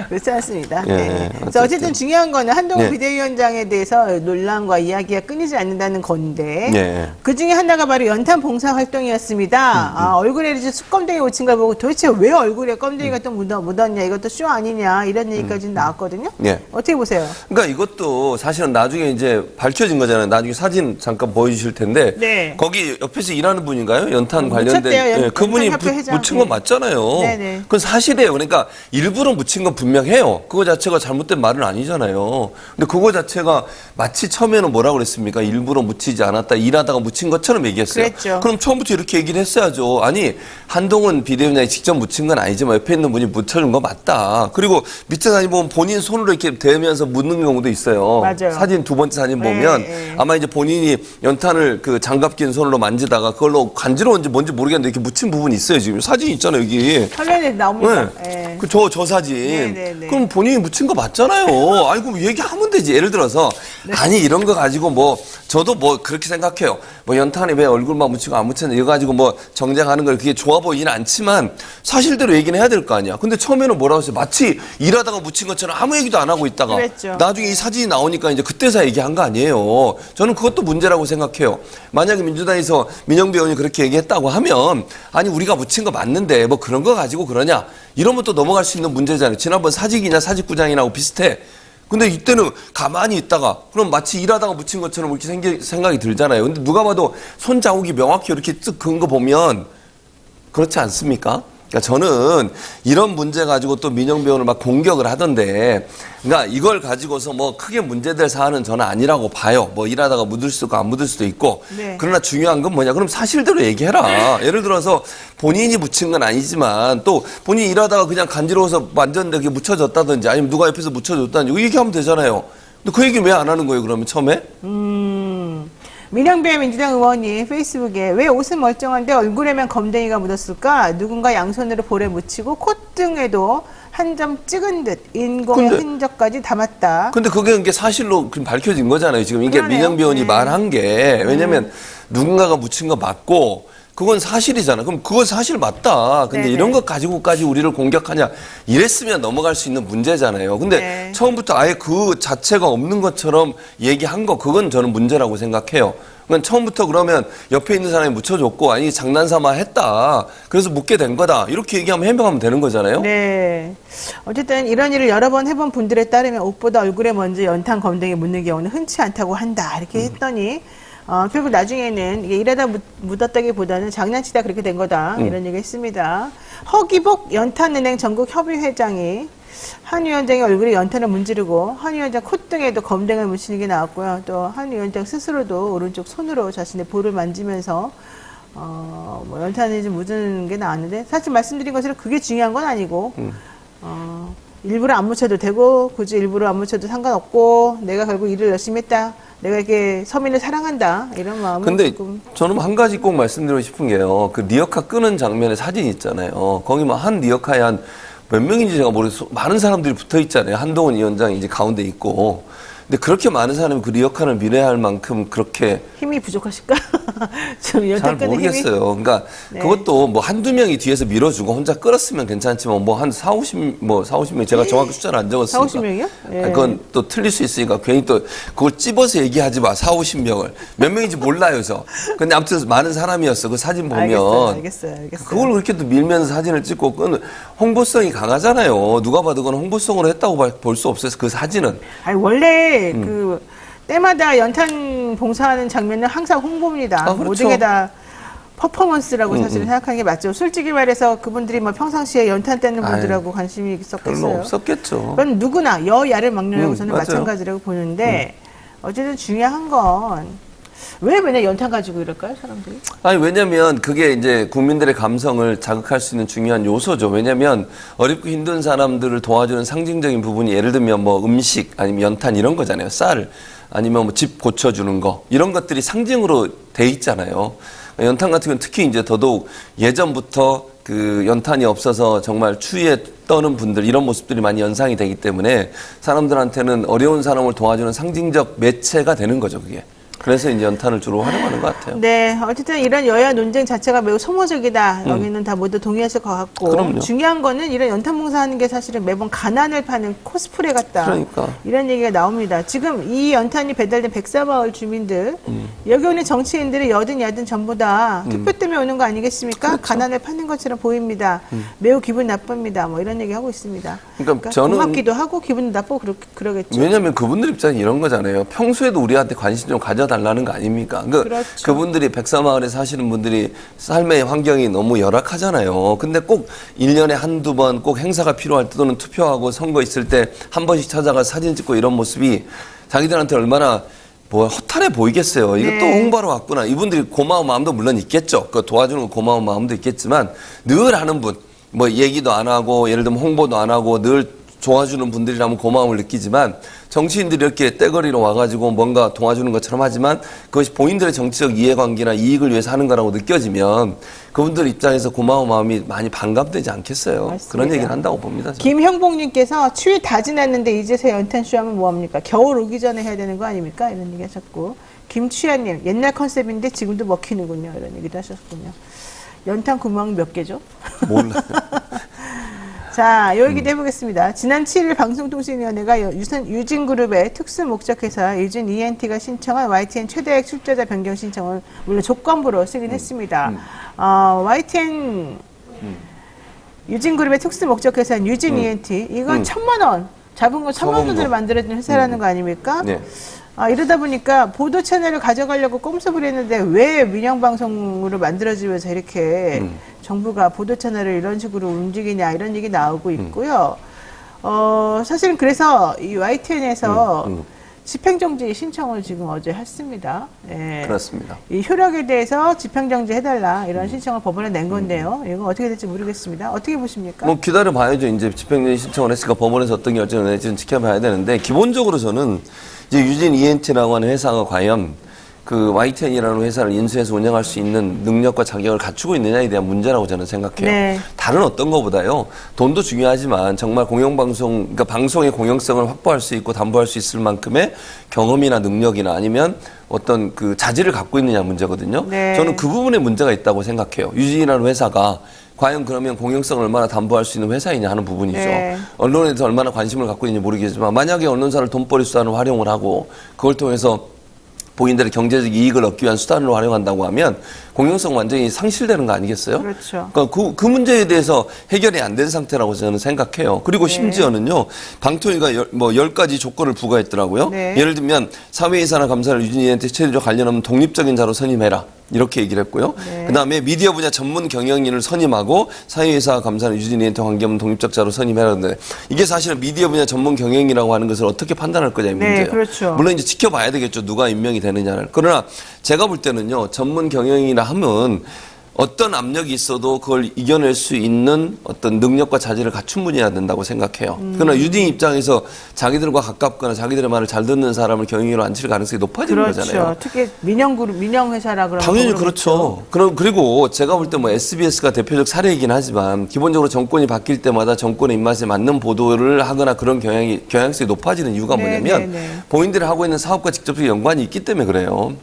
그렇지 않습니다. 예, 네. 그래서 어쨌든 중요한 거는 한동훈 예. 비대위원장에 대해서 논란과 이야기가 끊이지 않는다는 건데 예. 그 중에 하나가 바로 연탄 봉사 활동이었습니다. 얼굴에 이제 숯검댕이 묻힌 걸 보고 도대체 왜 얼굴에 껌댕이가 또 묻었냐, 이것도 쇼 아니냐 이런 얘기까지 나왔거든요. 예. 어떻게 보세요? 그러니까 이것도 사실은 나중에 이제 밝혀진 거잖아요. 나중에 사진 잠깐 보여주실 텐데 네. 거기 옆에서 일하는 분인가요? 연탄 관련된 묻혔대요. 그분이 연탄협회 회장. 묻힌 건 네. 맞잖아요. 네네. 그건 사실이에요. 그러니까 일부러 묻힌 건 분명해요. 그거 자체가 잘못된 말은 아니잖아요. 근데 그거 자체가 마치 처음에는 뭐라고 그랬습니까? 일부러 묻히지 않았다. 일하다가 묻힌 것처럼 얘기했어요. 그랬죠. 그럼 처음부터 이렇게 얘기를 했어야죠. 아니 한동훈 비대위원장이 직접 묻힌 건 아니지만 옆에 있는 분이 묻혀준 거 맞다. 그리고 밑에 사진 보면 본인 손으로 이렇게 대면서 묻는 경우도 있어요. 맞아요. 사진 두 번째 사진 보면 네. 아마 이제 본인이 연탄을 그 장갑 낀 손으로 만지다가 그걸로 간지러운지 뭔지 모르겠는데 이렇게 묻힌 부분이 있어요. 지금 사진 있잖아요 여기. 화면에 나옵니다. 네. 예. 저 사진. 네네네. 그럼 본인이 묻힌 거 맞잖아요. 아이고 얘기하면 되지. 예를 들어서 네. 아니 이런 거 가지고 뭐 저도 뭐 그렇게 생각해요. 뭐 연탄에 왜 얼굴만 묻히고 안 묻혔나 이거 가지고 뭐 정쟁하는 걸 그게 좋아 보이지는 않지만 사실대로 얘기는 해야 될 거 아니야. 근데 처음에는 뭐라고 했어요? 마치 일하다가 묻힌 것처럼 아무 얘기도 안 하고 있다가 그랬죠. 나중에 이 사진이 나오니까 이제 그때서 얘기한 거 아니에요. 저는 그것도 문제라고 생각해요. 만약에 민주당에서 민영배 의원이 그렇게 얘기했다고 하면 아니 우리가 묻힌 거 맞는데 뭐 그런 거 가지고 그러냐 이러면 또 넘어갈 수 있는 문제잖아요. 지난번 사직이냐 사직구장이냐고 비슷해. 근데 이때는 가만히 있다가 그럼 마치 일하다가 묻힌 것처럼 이렇게 생각이 들잖아요. 근데 누가 봐도 손자국이 명확히 이렇게 쓱 그은 거 보면 그렇지 않습니까? 그러니까 저는 이런 문제 가지고 또 민영배 의원을 막 공격을 하던데, 그러니까 이걸 가지고서 뭐 크게 문제될 사안은 저는 아니라고 봐요. 뭐 일하다가 묻을 수도 있고 안 묻을 수도 있고. 네. 그러나 중요한 건 뭐냐? 그럼 사실대로 얘기해라. 예를 들어서 본인이 묻힌 건 아니지만 또 본인이 일하다가 그냥 간지러워서 만졌는데 그게 묻혀졌다든지 아니면 누가 옆에서 묻혀줬다든지 이거 얘기하면 되잖아요. 근데 그 얘기 왜 안 하는 거예요? 그러면 처음에? 민영배 민주당 의원이 페이스북에 왜 옷은 멀쩡한데 얼굴에만 검댕이가 묻었을까? 누군가 양손으로 볼에 묻히고 콧등에도 한 점 찍은 듯 인공의 근데- 흔적까지 담았다. 근데 그게 이게 사실로 지금 밝혀진 거잖아요. 지금 이게 그러네요. 민영배 의원이 네. 말한 게 왜냐면 누군가가 묻힌 거 맞고 그건 사실이잖아. 그럼 그건 사실 맞다. 근데 네네. 이런 것 가지고까지 우리를 공격하냐 이랬으면 넘어갈 수 있는 문제잖아요. 근데 네. 처음부터 아예 그 자체가 없는 것처럼 얘기한 거 그건 저는 문제라고 생각해요. 그러니까 처음부터 그러면 옆에 있는 사람이 묻혀줬고 아니 장난삼아 했다. 그래서 묻게 된 거다. 이렇게 얘기하면 해명하면 되는 거잖아요. 네. 어쨌든 이런 일을 여러 번 해본 분들에 따르면 옷보다 얼굴에 먼저 연탄 검댕이 묻는 경우는 흔치 않다고 한다. 이렇게 했더니 결국 나중에는 이게 일하다 묻었다기보다는 장난치다 그렇게 된 거다. 이런 얘기 했습니다. 허기복 연탄은행 전국협의회장이 한 위원장의 얼굴에 연탄을 문지르고 한 위원장 콧등에도 검댕을 묻히는 게 나왔고요. 또 한 위원장 스스로도 오른쪽 손으로 자신의 볼을 만지면서 뭐 연탄을 좀 묻은 게 나왔는데 사실 말씀드린 것처럼 그게 중요한 건 아니고 일부러 안 묻혀도 되고 굳이 일부러 안 묻혀도 상관없고 내가 결국 일을 열심히 했다. 내가 이렇게 서민을 사랑한다. 이런 마음은 근데 조금 저는 한 가지 꼭 말씀드리고 싶은 게요. 그 리어카 끄는 장면의 사진 있잖아요. 거기 뭐 한 리어카에 한 몇 명인지 제가 모르겠어요. 많은 사람들이 붙어 있잖아요. 한동훈 위원장이 이제 가운데 있고. 근데 그렇게 많은 사람이 그 리어카를 미래할 만큼 그렇게 힘이 부족하실까? 좀 잘 연탄 끄는 힘이? 모르겠어요. 그러니까 네. 그것도 뭐 한두 명이 뒤에서 밀어주고 혼자 끌었으면 괜찮지만 뭐 한 40명 제가 정확히 숫자를 안 적었으니까. 4, 50명이요? 예. 그건 또 틀릴 수 있으니까 괜히 또 그걸 찝어서 얘기하지 마. 4, 50명을. 몇 명인지 몰라요, 그래서. 근데 아무튼 많은 사람이었어. 그 사진 보면. 알겠어요. 그걸 그렇게 또 밀면서 사진을 찍고 그건 홍보성이 강하잖아요. 누가 봐도 그건 홍보성으로 했다고 볼 수 없어요. 그 사진은. 아니, 원래 그 때마다 연탄 봉사하는 장면은 항상 홍보입니다. 아, 그렇죠. 모든 게 다 퍼포먼스라고 사실은 생각하는 게 맞죠. 솔직히 말해서 그분들이 뭐 평상시에 연탄 떼는 분들하고 관심이 별로 있었겠어요. 없었겠죠. 그건 누구나 여야를 막론하고 저는 맞아요. 마찬가지라고 보는데 어쨌든 중요한 건 왜 맨날 연탄 가지고 이럴까요, 사람들이? 아니, 왜냐면 그게 이제 국민들의 감성을 자극할 수 있는 중요한 요소죠. 왜냐면 어렵고 힘든 사람들을 도와주는 상징적인 부분이 예를 들면 뭐 음식 아니면 연탄 이런 거잖아요. 쌀 아니면 뭐 집 고쳐주는 거 이런 것들이 상징으로 돼 있잖아요. 연탄 같은 경우는 특히 이제 더더욱 예전부터 그 연탄이 없어서 정말 추위에 떠는 분들 이런 모습들이 많이 연상이 되기 때문에 사람들한테는 어려운 사람을 도와주는 상징적 매체가 되는 거죠, 그게. 그래서 이제 연탄을 주로 활용하는 것 같아요. 네, 어쨌든 이런 여야 논쟁 자체가 매우 소모적이다. 여기는 다 모두 동의하실 것 같고. 그럼요. 중요한 거는 이런 연탄 봉사하는 게 사실은 매번 가난을 파는 코스프레 같다. 그러니까. 이런 얘기가 나옵니다. 지금 이 연탄이 배달된 백사마을 주민들, 여기 오는 정치인들이 여든 야든 전부 다 투표 때문에 오는 거 아니겠습니까? 그렇죠. 가난을 파는 것처럼 보입니다. 매우 기분 나쁩니다. 뭐 이런 얘기 하고 있습니다. 그러니까 저는 고맙기도 하고 기분 나쁘고 그러겠죠. 왜냐하면 그분들 입장이 이런 거잖아요. 평소에도 우리한테 관심 좀 가져달라는 거 아닙니까? 그렇죠. 그분들이 백사마을에 사시는 분들이 삶의 환경이 너무 열악하잖아요. 근데 꼭 1년에 한두 번 꼭 행사가 필요할 때 또는 투표하고 선거 있을 때 한 번씩 찾아가 사진 찍고 이런 모습이 자기들한테 얼마나 뭐 허탈해 보이겠어요. 이거 네. 또 홍보하러 왔구나. 이분들이 고마운 마음도 물론 있겠죠. 그 도와주는 거 고마운 마음도 있겠지만 늘 하는 분, 뭐 얘기도 안 하고 예를 들면 홍보도 안 하고 늘 도와주는 분들이라면 고마움을 느끼지만 정치인들이 이렇게 떼거리로 와가지고 뭔가 도와주는 것처럼 하지만 그것이 본인들의 정치적 이해관계나 이익을 위해서 하는 거라고 느껴지면 그분들 입장에서 고마운 마음이 많이 반감되지 않겠어요. 맞습니다. 그런 얘기를 한다고 봅니다. 저는. 김형복님께서 추위 다 지났는데 이제서 연탄 쇼하면 뭐합니까? 겨울 오기 전에 해야 되는 거 아닙니까? 이런 얘기 하셨고 김추야님 옛날 컨셉인데 지금도 먹히는군요. 이런 얘기도 하셨군요. 연탄 구멍 몇 개죠? 몰라요. 자, 요 얘기도 해보겠습니다. 지난 7일 방송통신위원회가 유진그룹의 특수목적회사 유진 ENT가 신청한 YTN 최대액 출자자 변경 신청을 물론 조건부로 승인했습니다. YTN 유진그룹의 특수목적회사인 유진 ENT 이건 1,000만 원 잡은 거 1,000만 원으로 만들어진 회사라는 거 아닙니까? 네. 이러다 보니까 보도 채널을 가져가려고 꼼수 부리는데 왜 민영방송으로 만들어지면서 이렇게 정부가 보도 채널을 이런 식으로 움직이냐 이런 얘기 나오고 있고요. 사실은 그래서 이 YTN에서 집행정지 신청을 지금 어제 했습니다. 예. 그렇습니다. 이 효력에 대해서 집행정지 해달라 이런 신청을 법원에 낸 건데요. 이거 어떻게 될지 모르겠습니다. 어떻게 보십니까? 뭐 기다려 봐야죠. 이제 집행정지 신청을 했으니까 법원에서 어떤 결정을 낼지는 지켜봐야 되는데 기본적으로 저는 이제 유진 ENT라고 하는 회사가 과연 그 YTN이라는 회사를 인수해서 운영할 수 있는 능력과 자격을 갖추고 있느냐에 대한 문제라고 저는 생각해요. 네. 다른 어떤 것보다요. 돈도 중요하지만 정말 공영방송, 그러니까 방송의 공영성을 확보할 수 있고 담보할 수 있을 만큼의 경험이나 능력이나 아니면 어떤 그 자질을 갖고 있느냐 문제거든요. 네. 저는 그 부분에 문제가 있다고 생각해요. 유진이라는 회사가 과연 그러면 공영성을 얼마나 담보할 수 있는 회사이냐 하는 부분이죠. 네. 언론에 대해서 얼마나 관심을 갖고 있는지 모르겠지만 만약에 언론사를 돈벌이 수단으로 활용을 하고 그걸 통해서 본인들의 경제적 이익을 얻기 위한 수단으로 활용한다고 하면 공정성 완전히 상실되는 거 아니겠어요? 그렇죠. 그러니까 그 문제에 대해서 해결이 안 된 상태라고 저는 생각해요. 그리고 네. 심지어는요, 방통위가 10가지 조건을 부과했더라고요. 네. 예를 들면 사회이사나 감사를 유진이한테 체제적 관련 없는 독립적인 자로 선임해라. 이렇게 얘기를 했고요. 네. 그다음에 미디어 분야 전문 경영인을 선임하고 사회이사 감사는 유진이한테 관계없는 독립적 자로 선임해라. 근데 이게 사실은 미디어 분야 전문 경영이라고 하는 것을 어떻게 판단할 거냐의 네, 문제예요. 그렇죠. 물론 이제 지켜봐야 되겠죠. 누가 임명이 되느냐를. 그러나 제가 볼 때는요. 전문 경영이라 하면 어떤 압력이 있어도 그걸 이겨낼 수 있는 어떤 능력과 자질을 갖춘 분이어야 된다고 생각해요. 그러나 유진 입장에서 자기들과 가깝거나 자기들의 말을 잘 듣는 사람을 경영인으로 앉힐 가능성이 높아지는 그렇죠. 거잖아요. 특히 민영 회사라 그러면 당연히 그렇겠죠. 그렇죠. 그리고 제가 볼 때 뭐 SBS가 대표적 사례이긴 하지만 기본적으로 정권이 바뀔 때마다 정권의 입맛에 맞는 보도를 하거나 그런 경향성이 높아지는 이유가 네, 뭐냐면 네, 네. 본인들이 하고 있는 사업과 직접적 연관이 있기 때문에 그래요.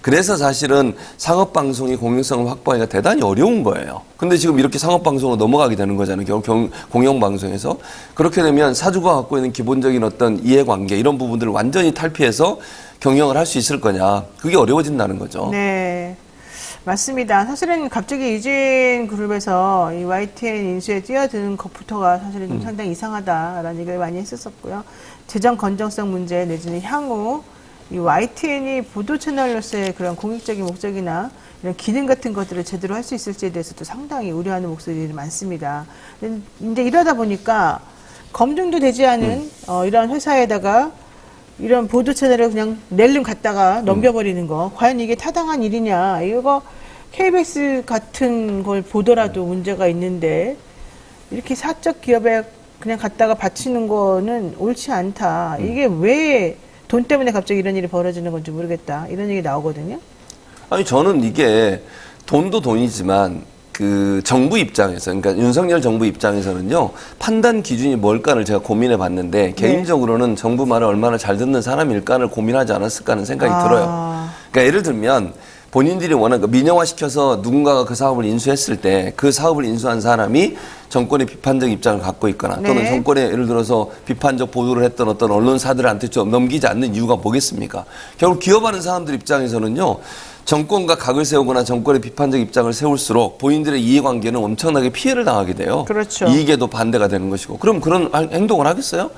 그래서 사실은 상업방송이 공영성을 확보하기가 대단히 어려운 거예요. 근데 지금 이렇게 상업방송으로 넘어가게 되는 거잖아요. 결국 공영방송에서. 그렇게 되면 사주가 갖고 있는 기본적인 어떤 이해관계 이런 부분들을 완전히 탈피해서 경영을 할 수 있을 거냐. 그게 어려워진다는 거죠. 네. 맞습니다. 사실은 갑자기 유진 그룹에서 이 YTN 인수에 뛰어드는 것부터가 사실은 좀 상당히 이상하다라는 얘기를 많이 했었었고요. 재정 건전성 문제 내지는 향후 이 YTN이 보도 채널로서의 그런 공익적인 목적이나 이런 기능 같은 것들을 제대로 할 수 있을지에 대해서도 상당히 우려하는 목소리들이 많습니다. 근데 이러다 보니까 검증도 되지 않은 이런 회사에다가 이런 보도 채널을 그냥 낼름 갖다가 넘겨버리는 거 과연 이게 타당한 일이냐. 이거 KBS 같은 걸 보더라도 문제가 있는데 이렇게 사적 기업에 그냥 갖다가 바치는 거는 옳지 않다. 이게 왜 돈 때문에 갑자기 이런 일이 벌어지는 건지 모르겠다. 이런 얘기 나오거든요. 아니 저는 이게 돈도 돈이지만 그 정부 입장에서 그러니까 윤석열 정부 입장에서는요 판단 기준이 뭘까를 제가 고민해 봤는데 개인적으로는 정부 말을 얼마나 잘 듣는 사람일까를 고민하지 않았을까 하는 생각이 들어요. 그러니까 예를 들면 본인들이 원하는 민영화시켜서 누군가가 그 사업을 인수했을 때 그 사업을 인수한 사람이 정권의 비판적 입장을 갖고 있거나 또는 네. 정권에 예를 들어서 비판적 보도를 했던 어떤 언론사들한테 좀 넘기지 않는 이유가 뭐겠습니까? 결국 기업하는 사람들 입장에서는요. 정권과 각을 세우거나 정권의 비판적 입장을 세울수록 본인들의 이해관계는 엄청나게 피해를 당하게 돼요. 그렇죠. 이익에도 반대가 되는 것이고. 그럼 그런 행동을 하겠어요?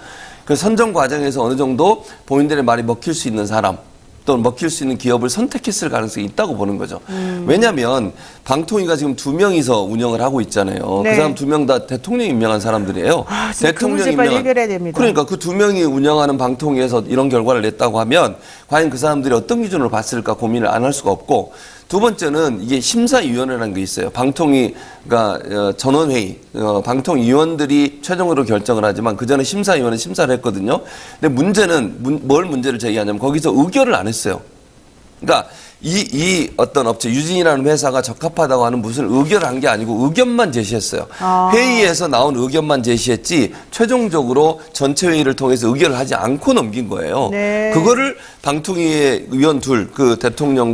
그 선정 과정에서 어느 정도 본인들의 말이 먹힐 수 있는 사람 또 먹힐 수 있는 기업을 선택했을 가능성이 있다고 보는 거죠. 왜냐하면 방통위가 지금 2명이서 운영을 하고 있잖아요. 네. 그 사람 2명 다 대통령이 임명한 사람들이에요. 진짜 그 문제 빨리 해결해야 됩니다. 그러니까 그 2명이 운영하는 방통위에서 이런 결과를 냈다고 하면 과연 그 사람들이 어떤 기준으로 봤을까 고민을 안 할 수가 없고 두 번째는 이게 심사위원회라는 게 있어요. 방통위가 전원회의, 방통위원들이 최종으로 결정을 하지만 그 전에 심사위원회 심사를 했거든요. 근데 문제는 뭘 문제를 제기하냐면 거기서 의결을 안 했어요. 그러니까 이 어떤 업체 유진이라는 회사가 적합하다고 하는 무슨 의결을 한 게 아니고 의견만 제시했어요. 회의에서 나온 의견만 제시했지 최종적으로 전체 회의를 통해서 의결을 하지 않고 넘긴 거예요. 네. 그거를 방통위의 의원 그 대통령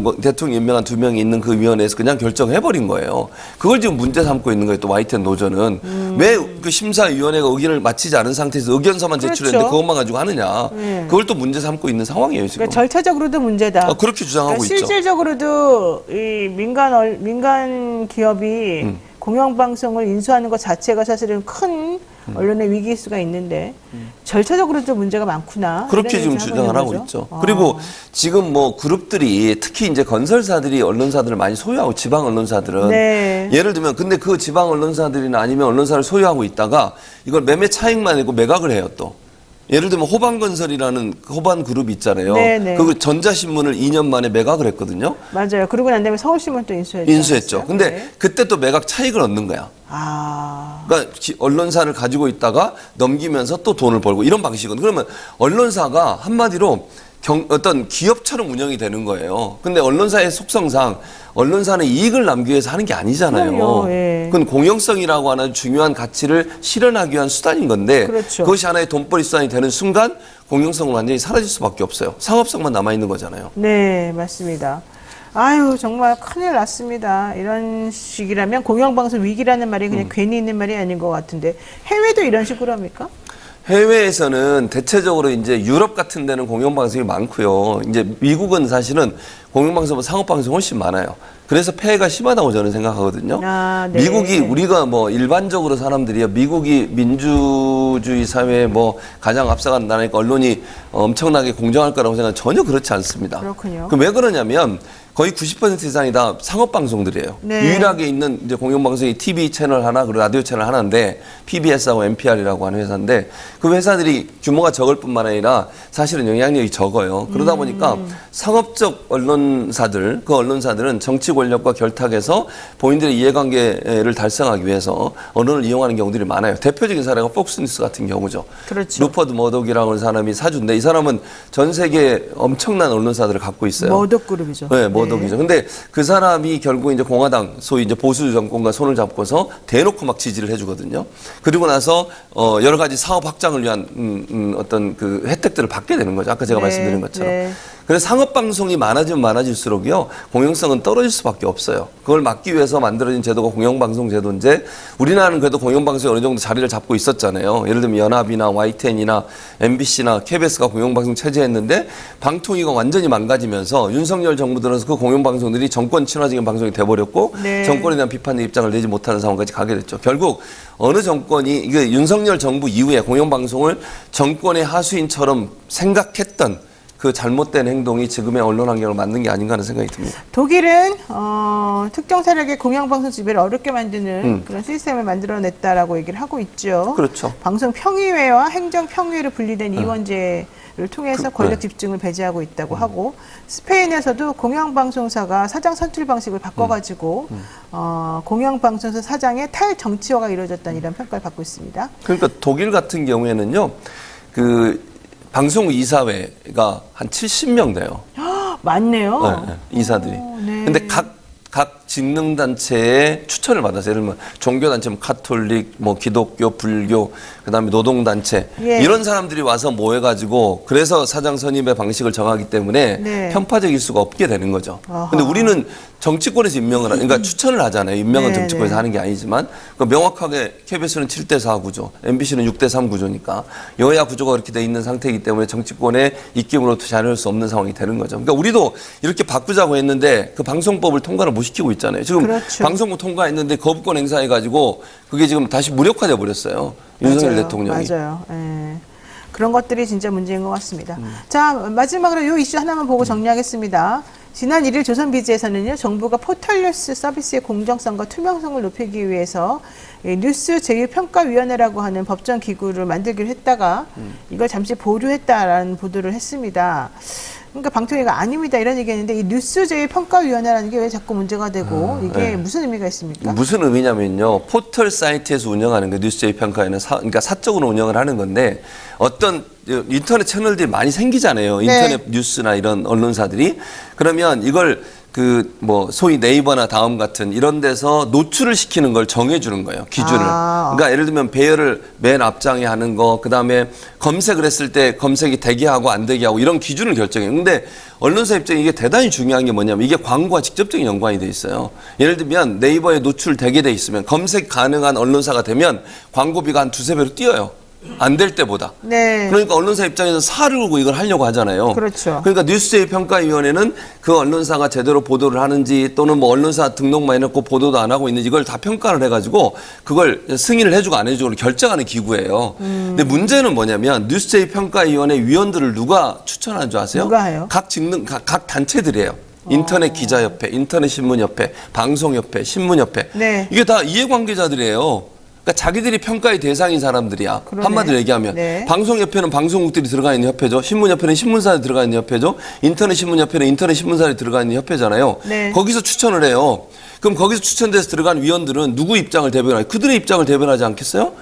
임명한 2명이 있는 그 위원회에서 그냥 결정해버린 거예요. 그걸 지금 문제 삼고 있는 거예요. 또 YTN 노조는. 왜 그 심사위원회가 의견을 마치지 않은 상태에서 의견서만 제출했는데 그렇죠. 그것만 가지고 하느냐. 그걸 또 문제 삼고 있는 상황이에요. 지금. 그러니까 절차적으로도 문제다. 그렇게 주장하고 있죠. 실질적으로도 이 민간 기업이 공영방송을 인수하는 것 자체가 사실은 큰 언론의 위기일 수가 있는데 절차적으로도 문제가 많구나. 그렇게 지금 이런 얘기를 주장을 하고 있는 있죠. 거죠. 그리고 지금 뭐 그룹들이 특히 이제 건설사들이 언론사들을 많이 소유하고 지방 언론사들은 네. 예를 들면 근데 그 지방 언론사들이나 아니면 언론사를 소유하고 있다가 이걸 매매 차익만 내고 매각을 해요 또. 예를 들면 호반건설이라는 호반 그룹이 있잖아요. 네네. 그 전자신문을 2년 만에 매각을 했거든요. 맞아요. 그러고 난 다음에 서울신문 또 인수했죠. 인수했죠. 근데 네. 그때 또 매각 차익을 얻는 거야. 그러니까 언론사를 가지고 있다가 넘기면서 또 돈을 벌고 이런 방식은 그러면 언론사가 한마디로 어떤 기업처럼 운영이 되는 거예요. 근데 언론사의 속성상 언론사는 이익을 남기기 위해서 하는 게 아니잖아요. 그럼요, 예. 그건 공영성이라고 하는 중요한 가치를 실현하기 위한 수단인 건데 그렇죠. 그것이 하나의 돈벌이 수단이 되는 순간 공영성은 완전히 사라질 수밖에 없어요. 상업성만 남아있는 거잖아요. 네, 맞습니다. 아유, 정말 큰일 났습니다. 이런 식이라면 공영방송 위기라는 말이 그냥 괜히 있는 말이 아닌 것 같은데 해외도 이런 식으로 합니까? 해외에서는 대체적으로 이제 유럽 같은 데는 공영방송이 많고요. 이제 미국은 사실은 공영방송은 상업방송이 훨씬 많아요. 그래서 폐해가 심하다고 저는 생각하거든요. 아, 네. 미국이 우리가 뭐 일반적으로 사람들이요. 미국이 민주주의 사회에 뭐 가장 앞서간다니까 언론이 엄청나게 공정할 거라고 생각하는 전혀 그렇지 않습니다. 그렇군요. 그럼 왜 그러냐면 거의 90% 이상이 다 상업방송들이에요. 네. 유일하게 있는 이제 공영방송이 TV 채널 하나 그리고 라디오 채널 하나인데 PBS하고 NPR이라고 하는 회사인데 그 회사들이 규모가 적을 뿐만 아니라 사실은 영향력이 적어요. 그러다 보니까 상업적 언론사들, 그 언론사들은 정치 권력과 결탁해서 본인들의 이해관계를 달성하기 위해서 언론을 이용하는 경우들이 많아요. 대표적인 사례가 폭스뉴스 같은 경우죠. 그렇죠. 루퍼드 머독이라고 하는 사람이 사주인데 이 사람은 전 세계 엄청난 언론사들을 갖고 있어요. 머독 그룹이죠. 네, 머독이죠. 근데 그 사람이 결국 이제 공화당, 소위 이제 보수 정권과 손을 잡고서 대놓고 막 지지를 해주거든요. 그리고 나서 여러 가지 사업 확장을 위한 어떤 그 혜택들을 받게 되는 거죠. 아까 제가 네, 말씀드린 것처럼. 네. 그래서 상업 방송이 많아지면 많아질수록요 공영성은 떨어질 수밖에 없어요. 그걸 막기 위해서 만들어진 제도가 공영방송 제도인데 우리나라는 그래도 공영방송이 어느 정도 자리를 잡고 있었잖아요. 예를 들면 연합이나 YTN이나 MBC나 KBS가 공영방송 체제했는데 방통위가 완전히 망가지면서 윤석열 정부 들어서 그 공영방송들이 정권 친화적인 방송이 돼버렸고 네. 정권에 대한 비판의 입장을 내지 못하는 상황까지 가게 됐죠. 결국 어느 정권이 이게 윤석열 정부 이후에 공영방송을 정권의 하수인처럼 생각했던 그 잘못된 행동이 지금의 언론 환경을 만든 게 아닌가 하는 생각이 듭니다. 독일은 특정 세력의 공영방송 지배를 어렵게 만드는 그런 시스템을 만들어냈다라고 얘기를 하고 있죠. 그렇죠. 방송 평의회와 행정 평의회로 분리된 이원제를 통해서 권력 집중을 배제하고 있다고 하고 스페인에서도 공영방송사가 사장 선출 방식을 바꿔가지고 공영방송사 사장의 탈정치화가 이루어졌다는 이런 평가를 받고 있습니다. 그러니까 독일 같은 경우에는요, 그 방송 이사회가 한 70명 돼요. 많네요. 네, 네, 이사들이. 네. 근데 각 직능단체의 추천을 받아서 예를 들면 종교단체, 뭐 카톨릭, 뭐 기독교, 불교, 그 다음에 노동단체 예. 이런 사람들이 와서 모여가지고 그래서 사장 선임의 방식을 정하기 때문에 네. 편파적일 수가 없게 되는 거죠. 아하. 근데 우리는 정치권에서 임명을 그러니까 추천을 하잖아요. 임명은 네, 정치권에서 네. 하는 게 아니지만 그 명확하게 KBS는 7대4 구조, MBC는 6대3 구조니까 여야 구조가 그렇게 돼 있는 상태이기 때문에 정치권의 입김으로부터 자유할 수 없는 상황이 되는 거죠. 그러니까 우리도 이렇게 바꾸자고 했는데 그 방송법을 통과를 못 시키고 있잖아요. 지금 그렇죠. 방송법 통과했는데 거부권 행사해가지고 그게 지금 다시 무력화돼 버렸어요. 윤석열 맞아요. 대통령이. 맞아요. 예. 그런 것들이 진짜 문제인 것 같습니다. 자, 마지막으로 이 이슈 하나만 보고 정리하겠습니다. 지난 1일 조선비즈에서는요, 정부가 포털뉴스 서비스의 공정성과 투명성을 높이기 위해서 이 뉴스 제휴평가위원회라고 하는 법정 기구를 만들기로 했다가 이걸 잠시 보류했다라는 보도를 했습니다. 그러니까 방통위가 아닙니다 이런 얘기했는데 이 뉴스 제휴평가위원회라는 게 왜 자꾸 문제가 되고 이게 네. 무슨 의미가 있습니까? 무슨 의미냐면요. 포털 사이트에서 운영하는 그 뉴스제휴 평가에는 그러니까 사적으로 운영을 하는 건데 어떤 인터넷 채널들이 많이 생기잖아요. 인터넷 뉴스나 이런 언론사들이. 그러면 이걸 그 뭐 소위 네이버나 다음 같은 이런 데서 노출을 시키는 걸 정해주는 거예요. 기준을. 아. 그러니까 예를 들면 배열을 맨 앞장에 하는 거, 그 다음에 검색을 했을 때 검색이 되게 하고 안 되게 하고 이런 기준을 결정해요. 근데 언론사 입장에 이게 대단히 중요한 게 뭐냐면 이게 광고와 직접적인 연관이 돼 있어요. 예를 들면 네이버에 노출되게 돼 있으면 검색 가능한 언론사가 되면 광고비가 한 두세 배로 뛰어요. 안 될 때보다. 네. 그러니까 언론사 입장에서 살을 걸고 이걸 하려고 하잖아요. 그렇죠. 그러니까 뉴스제휴평가위원회는 그 언론사가 제대로 보도를 하는지 또는 뭐 언론사 등록만 해놓고 보도도 안 하고 있는지 이걸 다 평가를 해가지고 그걸 승인을 해주고 안 해주고 결정하는 기구예요. 근데 문제는 뭐냐면 뉴스제휴평가위원회 위원들을 누가 추천하는 줄 아세요? 누가 해요? 각 단체들이에요. 인터넷 기자협회, 인터넷 신문협회, 방송협회, 신문협회. 네. 이게 다 이해관계자들이에요. 그러니까 자기들이 평가의 대상인 사람들이야. 그러네. 한마디로 얘기하면. 네. 방송협회는 방송국들이 들어가 있는 협회죠. 신문협회는 신문사들이 들어가 있는 협회죠. 인터넷 신문협회는 인터넷 신문사들이 들어가 있는 협회잖아요. 네. 거기서 추천을 해요. 그럼 거기서 추천돼서 들어간 위원들은 누구 입장을 대변하요? 그들의 입장을 대변하지 않겠어요?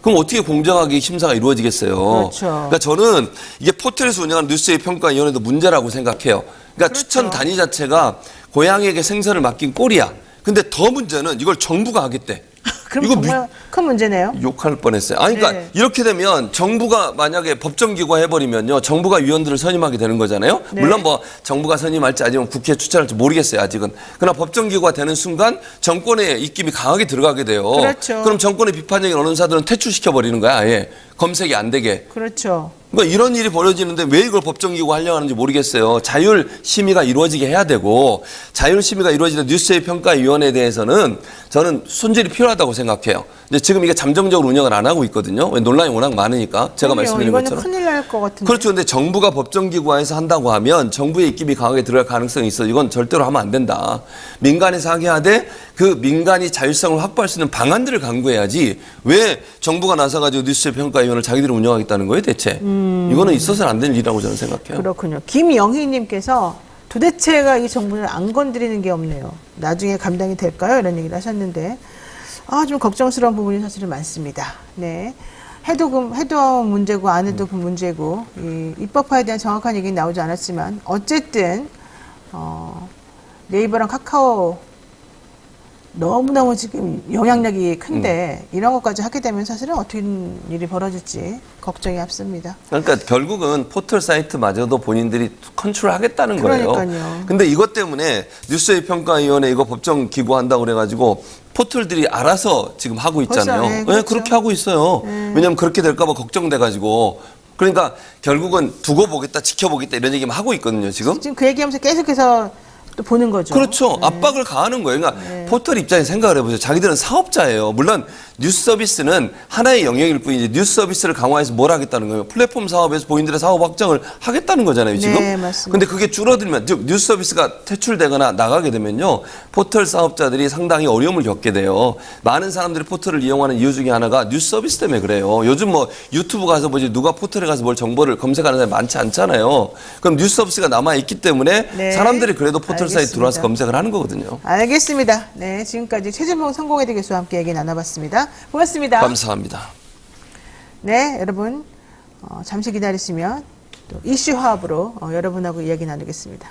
그럼 어떻게 공정하게 심사가 이루어지겠어요? 그렇죠. 그러니까 저는 이게 포털에서 운영하는 뉴스제휴평가위원회도 문제라고 생각해요. 그러니까 추천 단위 자체가 고양이에게 생선을 맡긴 꼴이야. 근데 더 문제는 이걸 정부가 하겠대. 그럼 이거 정말 큰 문제네요. 욕할 뻔했어요. 아니, 그러니까 네. 이렇게 되면 정부가 만약에 법정기구가 해버리면요. 정부가 위원들을 선임하게 되는 거잖아요. 네. 물론 물론 뭐 정부가 선임할지 아니면 국회에 추천할지 모르겠어요. 아직은. 그러나 법정기구가 되는 순간 정권의 입김이 강하게 들어가게 돼요. 그렇죠. 그럼 정권의 비판적인 언론사들은 퇴출시켜버리는 거야. 아예. 검색이 안 되게. 그렇죠. 그러니까 이런 일이 벌어지는데 왜 이걸 법정기구 하려고 하는지 모르겠어요. 자율 심의가 이루어지게 해야 되고 자율 심의가 이루어지는 뉴스의 평가위원회에 대해서는 저는 손질이 필요하다고 생각해요. 근데 지금 이게 잠정적으로 운영을 안 하고 있거든요. 왜 논란이 워낙 많으니까 제가 말씀드린 이거는 것처럼. 큰일 날 것 같은데. 그렇죠. 근데 정부가 법정기구화해서 한다고 하면 정부의 입김이 강하게 들어갈 가능성이 있어. 이건 절대로 하면 안 된다. 민간에서 하게 하되 그 민간이 자율성을 확보할 수 있는 방안들을 강구해야지 왜 정부가 나서가지고 뉴스의 평가위원회를 자기들이 운영하겠다는 거예요, 대체. 이거는 있어서는 안 될 일이라고 저는 생각해요. 그렇군요. 김영희님께서 도대체가 이 정부는 안 건드리는 게 없네요. 나중에 감당이 될까요? 이런 얘기를 하셨는데 좀 걱정스러운 부분이 사실은 많습니다. 네. 해도 문제고 안 해도 그 문제고 이 입법화에 대한 정확한 얘기는 나오지 않았지만 어쨌든 네이버랑 카카오 너무너무 지금 영향력이 큰데 이런 것까지 하게 되면 사실은 어떻게 일이 벌어질지 걱정이 앞섭니다. 그러니까 결국은 포털 사이트마저도 본인들이 컨트롤하겠다는 거예요. 그러니까요. 근데 이것 때문에 뉴스의 평가위원회 이거 법정 기구한다고 그래가지고 포털들이 알아서 지금 하고 있잖아요. 벌써, 네, 그렇죠. 그렇게 하고 있어요. 왜냐하면 그렇게 될까 봐 걱정돼가지고. 그러니까 결국은 두고 보겠다, 지켜보겠다 이런 얘기만 하고 있거든요, 지금. 지금 그 얘기하면서 계속해서 또 보는 거죠. 그렇죠. 압박을 가하는 거예요. 그러니까 포털 입장에서 생각을 해보세요. 자기들은 사업자예요. 물론 뉴스 서비스는 하나의 영역일 뿐이지 뉴스 서비스를 강화해서 뭘 하겠다는 거예요. 플랫폼 사업에서 본인들의 사업 확장을 하겠다는 거잖아요, 지금. 네, 맞습니다. 근데 그게 줄어들면, 즉 뉴스 서비스가 퇴출되거나 나가게 되면요. 포털 사업자들이 상당히 어려움을 겪게 돼요. 많은 사람들이 포털을 이용하는 이유 중에 하나가 뉴스 서비스 때문에 그래요. 요즘 뭐 유튜브 가서 보지 누가 포털에 가서 뭘 정보를 검색하는 사람이 많지 않잖아요. 그럼 뉴스 서비스가 남아있기 때문에 네. 사람들이 그래도 포털 사이트 들어와서 알겠습니다. 검색을 하는 거거든요. 알겠습니다. 네, 지금까지 최준봉 성공회대 교수와 함께 얘기 나눠봤습니다. 고맙습니다. 감사합니다. 네, 여러분 잠시 기다리시면 또 이슈 화합으로 여러분하고 이야기 나누겠습니다.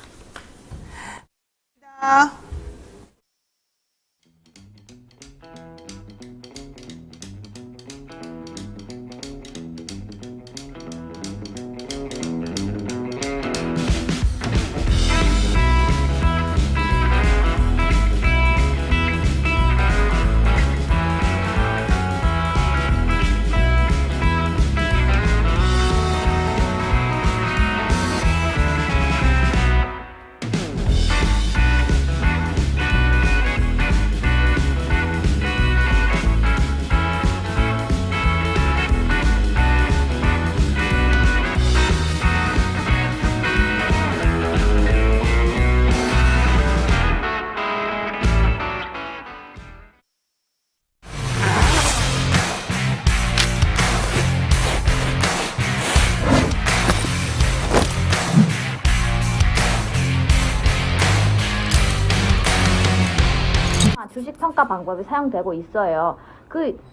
주식 평가 방법이 사용되고 있어요.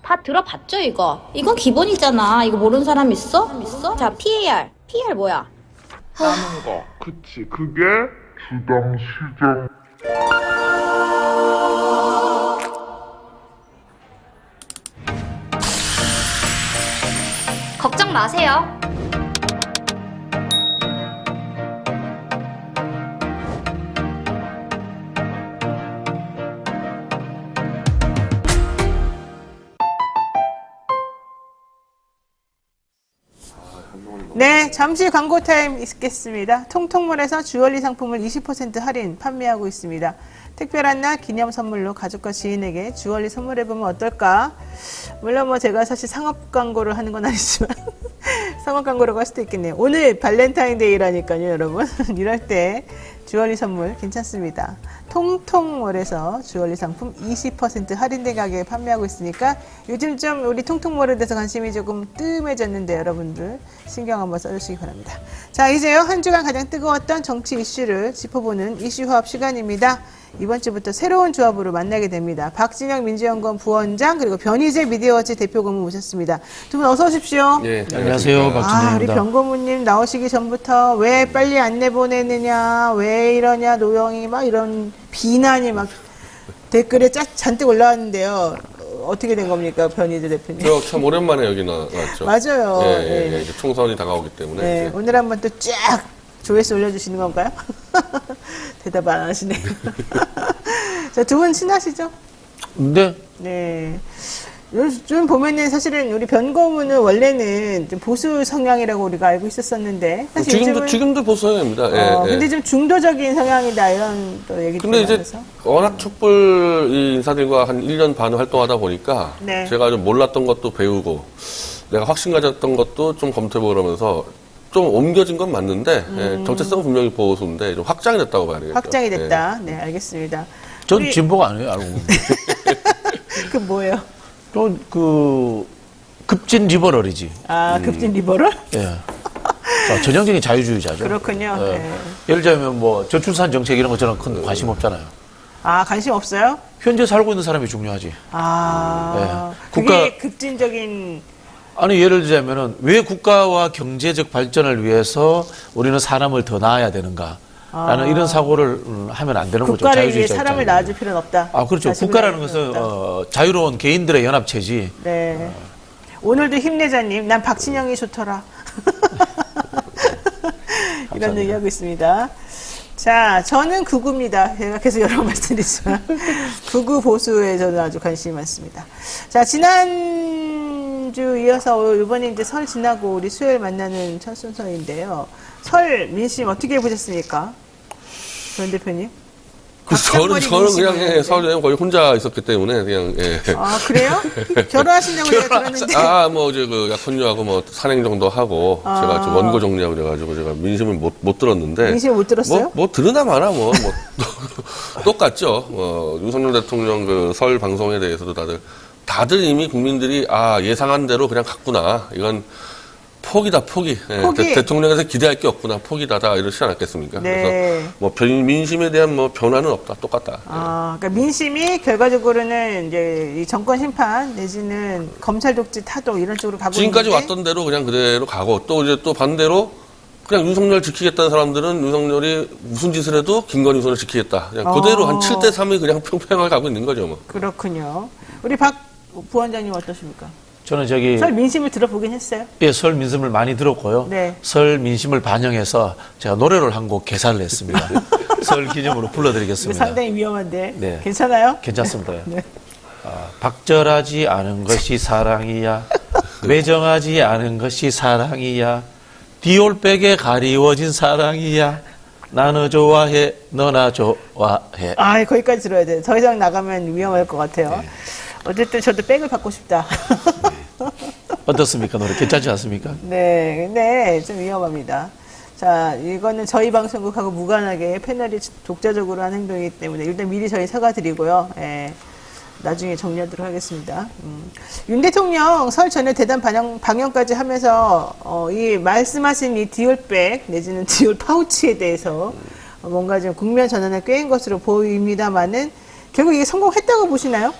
다 들어봤죠, 이거? 이건 기본이잖아. 이거 모르는 사람 있어? 자, PAR. PAR 뭐야? 하는 거. 그치. 그게 주당 시장. 걱정 마세요. 네, 잠시 광고 타임 있겠습니다. 통통몰에서 주얼리 상품을 20% 할인 판매하고 있습니다. 특별한 날 기념 선물로 가족과 지인에게 주얼리 선물해보면 어떨까? 물론 뭐 제가 사실 상업 광고를 하는 건 아니지만 상업 광고라고 할 수도 있겠네요. 오늘 발렌타인데이라니까요, 여러분. 이럴 때 주얼리 선물 괜찮습니다. 통통몰에서 주얼리 상품 20% 할인된 가격에 판매하고 있으니까 요즘 좀 우리 통통몰에 대해서 관심이 조금 뜸해졌는데 여러분들 신경 한번 써주시기 바랍니다. 자, 이제요 한 주간 가장 뜨거웠던 정치 이슈를 짚어보는 이슈 화합 시간입니다. 이번 주부터 새로운 조합으로 만나게 됩니다. 박진영 민주연구원 부원장 그리고 변희재 미디어워치 대표 고문 모셨습니다. 두 분 어서 오십시오. 네, 안녕하세요, 우리 박진영입니다. 변 고문님 나오시기 전부터 왜 빨리 안 내보내느냐, 왜 이러냐, 노영이 막 이런 비난이 막 댓글에 잔뜩 올라왔는데요. 어떻게 된 겁니까, 변희재 대표님? 저 참 오랜만에 여기 나왔죠. 맞아요. 예, 이제 총선이 다가오기 때문에. 네, 이제. 오늘 한번 또 쫙 조회수 올려주시는 건가요? 대답 안 하시네요. 자, 두 분 친하시죠? 네. 네. 요즘 보면은 사실은 우리 변고문은 원래는 좀 보수 성향이라고 우리가 알고 있었었는데 사실 요즘은 지금도 보수성입니다. 근데 좀 중도적인 성향이다 이런 또 얘기도 근데 이제 나와서. 워낙 촛불 이 인사들과 한 1년 반 활동하다 보니까 네. 제가 좀 몰랐던 것도 배우고 내가 확신 가졌던 것도 좀 검토해보고 그러면서 좀 옮겨진 건 맞는데 정체성은 분명히 보수인데 좀 확장이 됐다고 봐야 되겠죠. 확장이 됐다. 네, 알겠습니다. 전 진보가 아니에요, 알고 보면. 그 뭐예요? 그 급진 리버럴이지. 아, 급진 리버럴? 예. 자, 전형적인 자유주의자죠. 그렇군요. 예. 네. 예를 들자면 뭐 저출산 정책 이런 거 저는 큰 관심 없잖아요. 아, 관심 없어요? 현재 살고 있는 사람이 중요하지. 아, 예. 그게 급진적인. 아니 예를 들자면은 왜 국가와 경제적 발전을 위해서 우리는 사람을 더 낳아야 되는가? 라는 이런 사고를 하면 안 되는 거죠. 국가를 위해 자유주의자 사람을 입장에서. 낳아줄 필요는 없다. 아, 그렇죠. 자식을 국가라는 낳을 필요는 것은 없다. 자유로운 개인들의 연합체지. 네. 오늘도 힘내자님, 난 박진영이 좋더라. 이런 얘기하고 있습니다. 자, 저는 극우입니다. 제가 계속 여러 번 말씀드리지만 극우 보수에 저는 아주 관심이 많습니다. 자, 지난주 이어서 이번에 이제 설 지나고 우리 수요일 만나는 첫 순서인데요. 설 민심 어떻게 보셨습니까? 전 대표님? 저는 그냥 서울에 거의 혼자 있었기 때문에 그냥 아, 그래요? 결혼하신다고 제가 들었는데. 뭐 이제 그 약혼녀하고 뭐 산행 정도 하고 제가 좀 원고 정리하고 그래가지고 제가 민심을 못 들었는데. 민심을 못 들었어요? 뭐 들으나 마나 뭐 똑같죠. 윤석열 대통령 그 설 방송에 대해서도 다들 이미 국민들이 예상한 대로 그냥 갔구나. 이건 포기다, 포기. 포기. 대통령에서 기대할 게 없구나. 포기다다 이러지 않았겠습니까? 네. 그래서 뭐 민심에 대한 뭐 변화는 없다. 똑같다. 그러니까 민심이 결과적으로는 이제 이 정권 심판 내지는 검찰 독재 타도 이런 쪽으로 가고 지금까지 있는데 왔던 대로 그냥 그대로 가고 또 이제 또 반대로 그냥 윤석열 지키겠다는 사람들은 윤석열이 무슨 짓을 해도 김건희 손을 지키겠다. 그냥 그대로 한 7대3이 그냥 평평하게 가고 있는 거죠, 뭐. 그렇군요. 우리 박 부원장님 어떠십니까? 저는 저기 설 민심을 들어보긴 했어요. 예, 설 민심을 많이 들었고요. 네. 설 민심을 반영해서 제가 노래를 한 곡 개사를 했습니다. 설 기념으로 불러드리겠습니다. 상당히 위험한데 네. 괜찮아요? 괜찮습니다. 네. 박절하지 않은 것이 사랑이야. 매정하지 않은 것이 사랑이야. 디올백에 가리워진 사랑이야. 나너 좋아해, 너나 좋아해. 거기까지 들어야 돼. 더 이상 나가면 위험할 것 같아요. 네. 어쨌든 저도 백을 받고 싶다. 어떻습니까? 노래 괜찮지 않습니까? 네, 근데 좀 위험합니다. 자, 이거는 저희 방송국하고 무관하게 패널이 독자적으로 한 행동이기 때문에 일단 미리 저희 사과드리고요. 예, 나중에 정리하도록 하겠습니다. 윤 대통령 설 전에 대단 방영까지 하면서 이 말씀하신 이 디올백 내지는 디올 파우치에 대해서 뭔가 좀 국면 전환에 꾀인 것으로 보입니다만은 결국 이게 성공했다고 보시나요?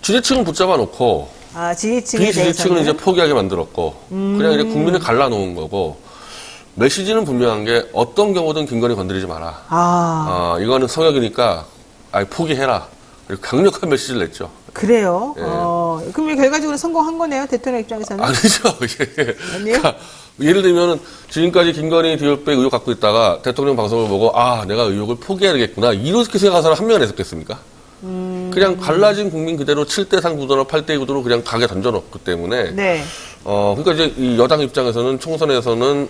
지지층은 붙잡아 놓고 지지층에 대해서는 비지지층은 이제 포기하게 만들었고 그냥 이제 국민을 갈라놓은 거고 메시지는 분명한 게 어떤 경우든 김건희 건드리지 마라. 이거는 성역이니까 포기해라. 그리고 강력한 메시지를 냈죠. 그래요? 예. 그럼 결과적으로 성공한 거네요, 대통령 입장에서는? 아니죠. 아니요? 그러니까 예를 들면은 지금까지 김건희 디올백 의혹 갖고 있다가 대통령 방송을 보고 내가 의혹을 포기해야겠구나 이렇게 생각한 사람 한 명은 있었겠습니까? 그냥 갈라진 국민 그대로 7대3 구도나 8대2 구도로 그냥 가게 던져놓기 때문에 네. 그러니까 이제 이 여당 입장에서는 총선에서는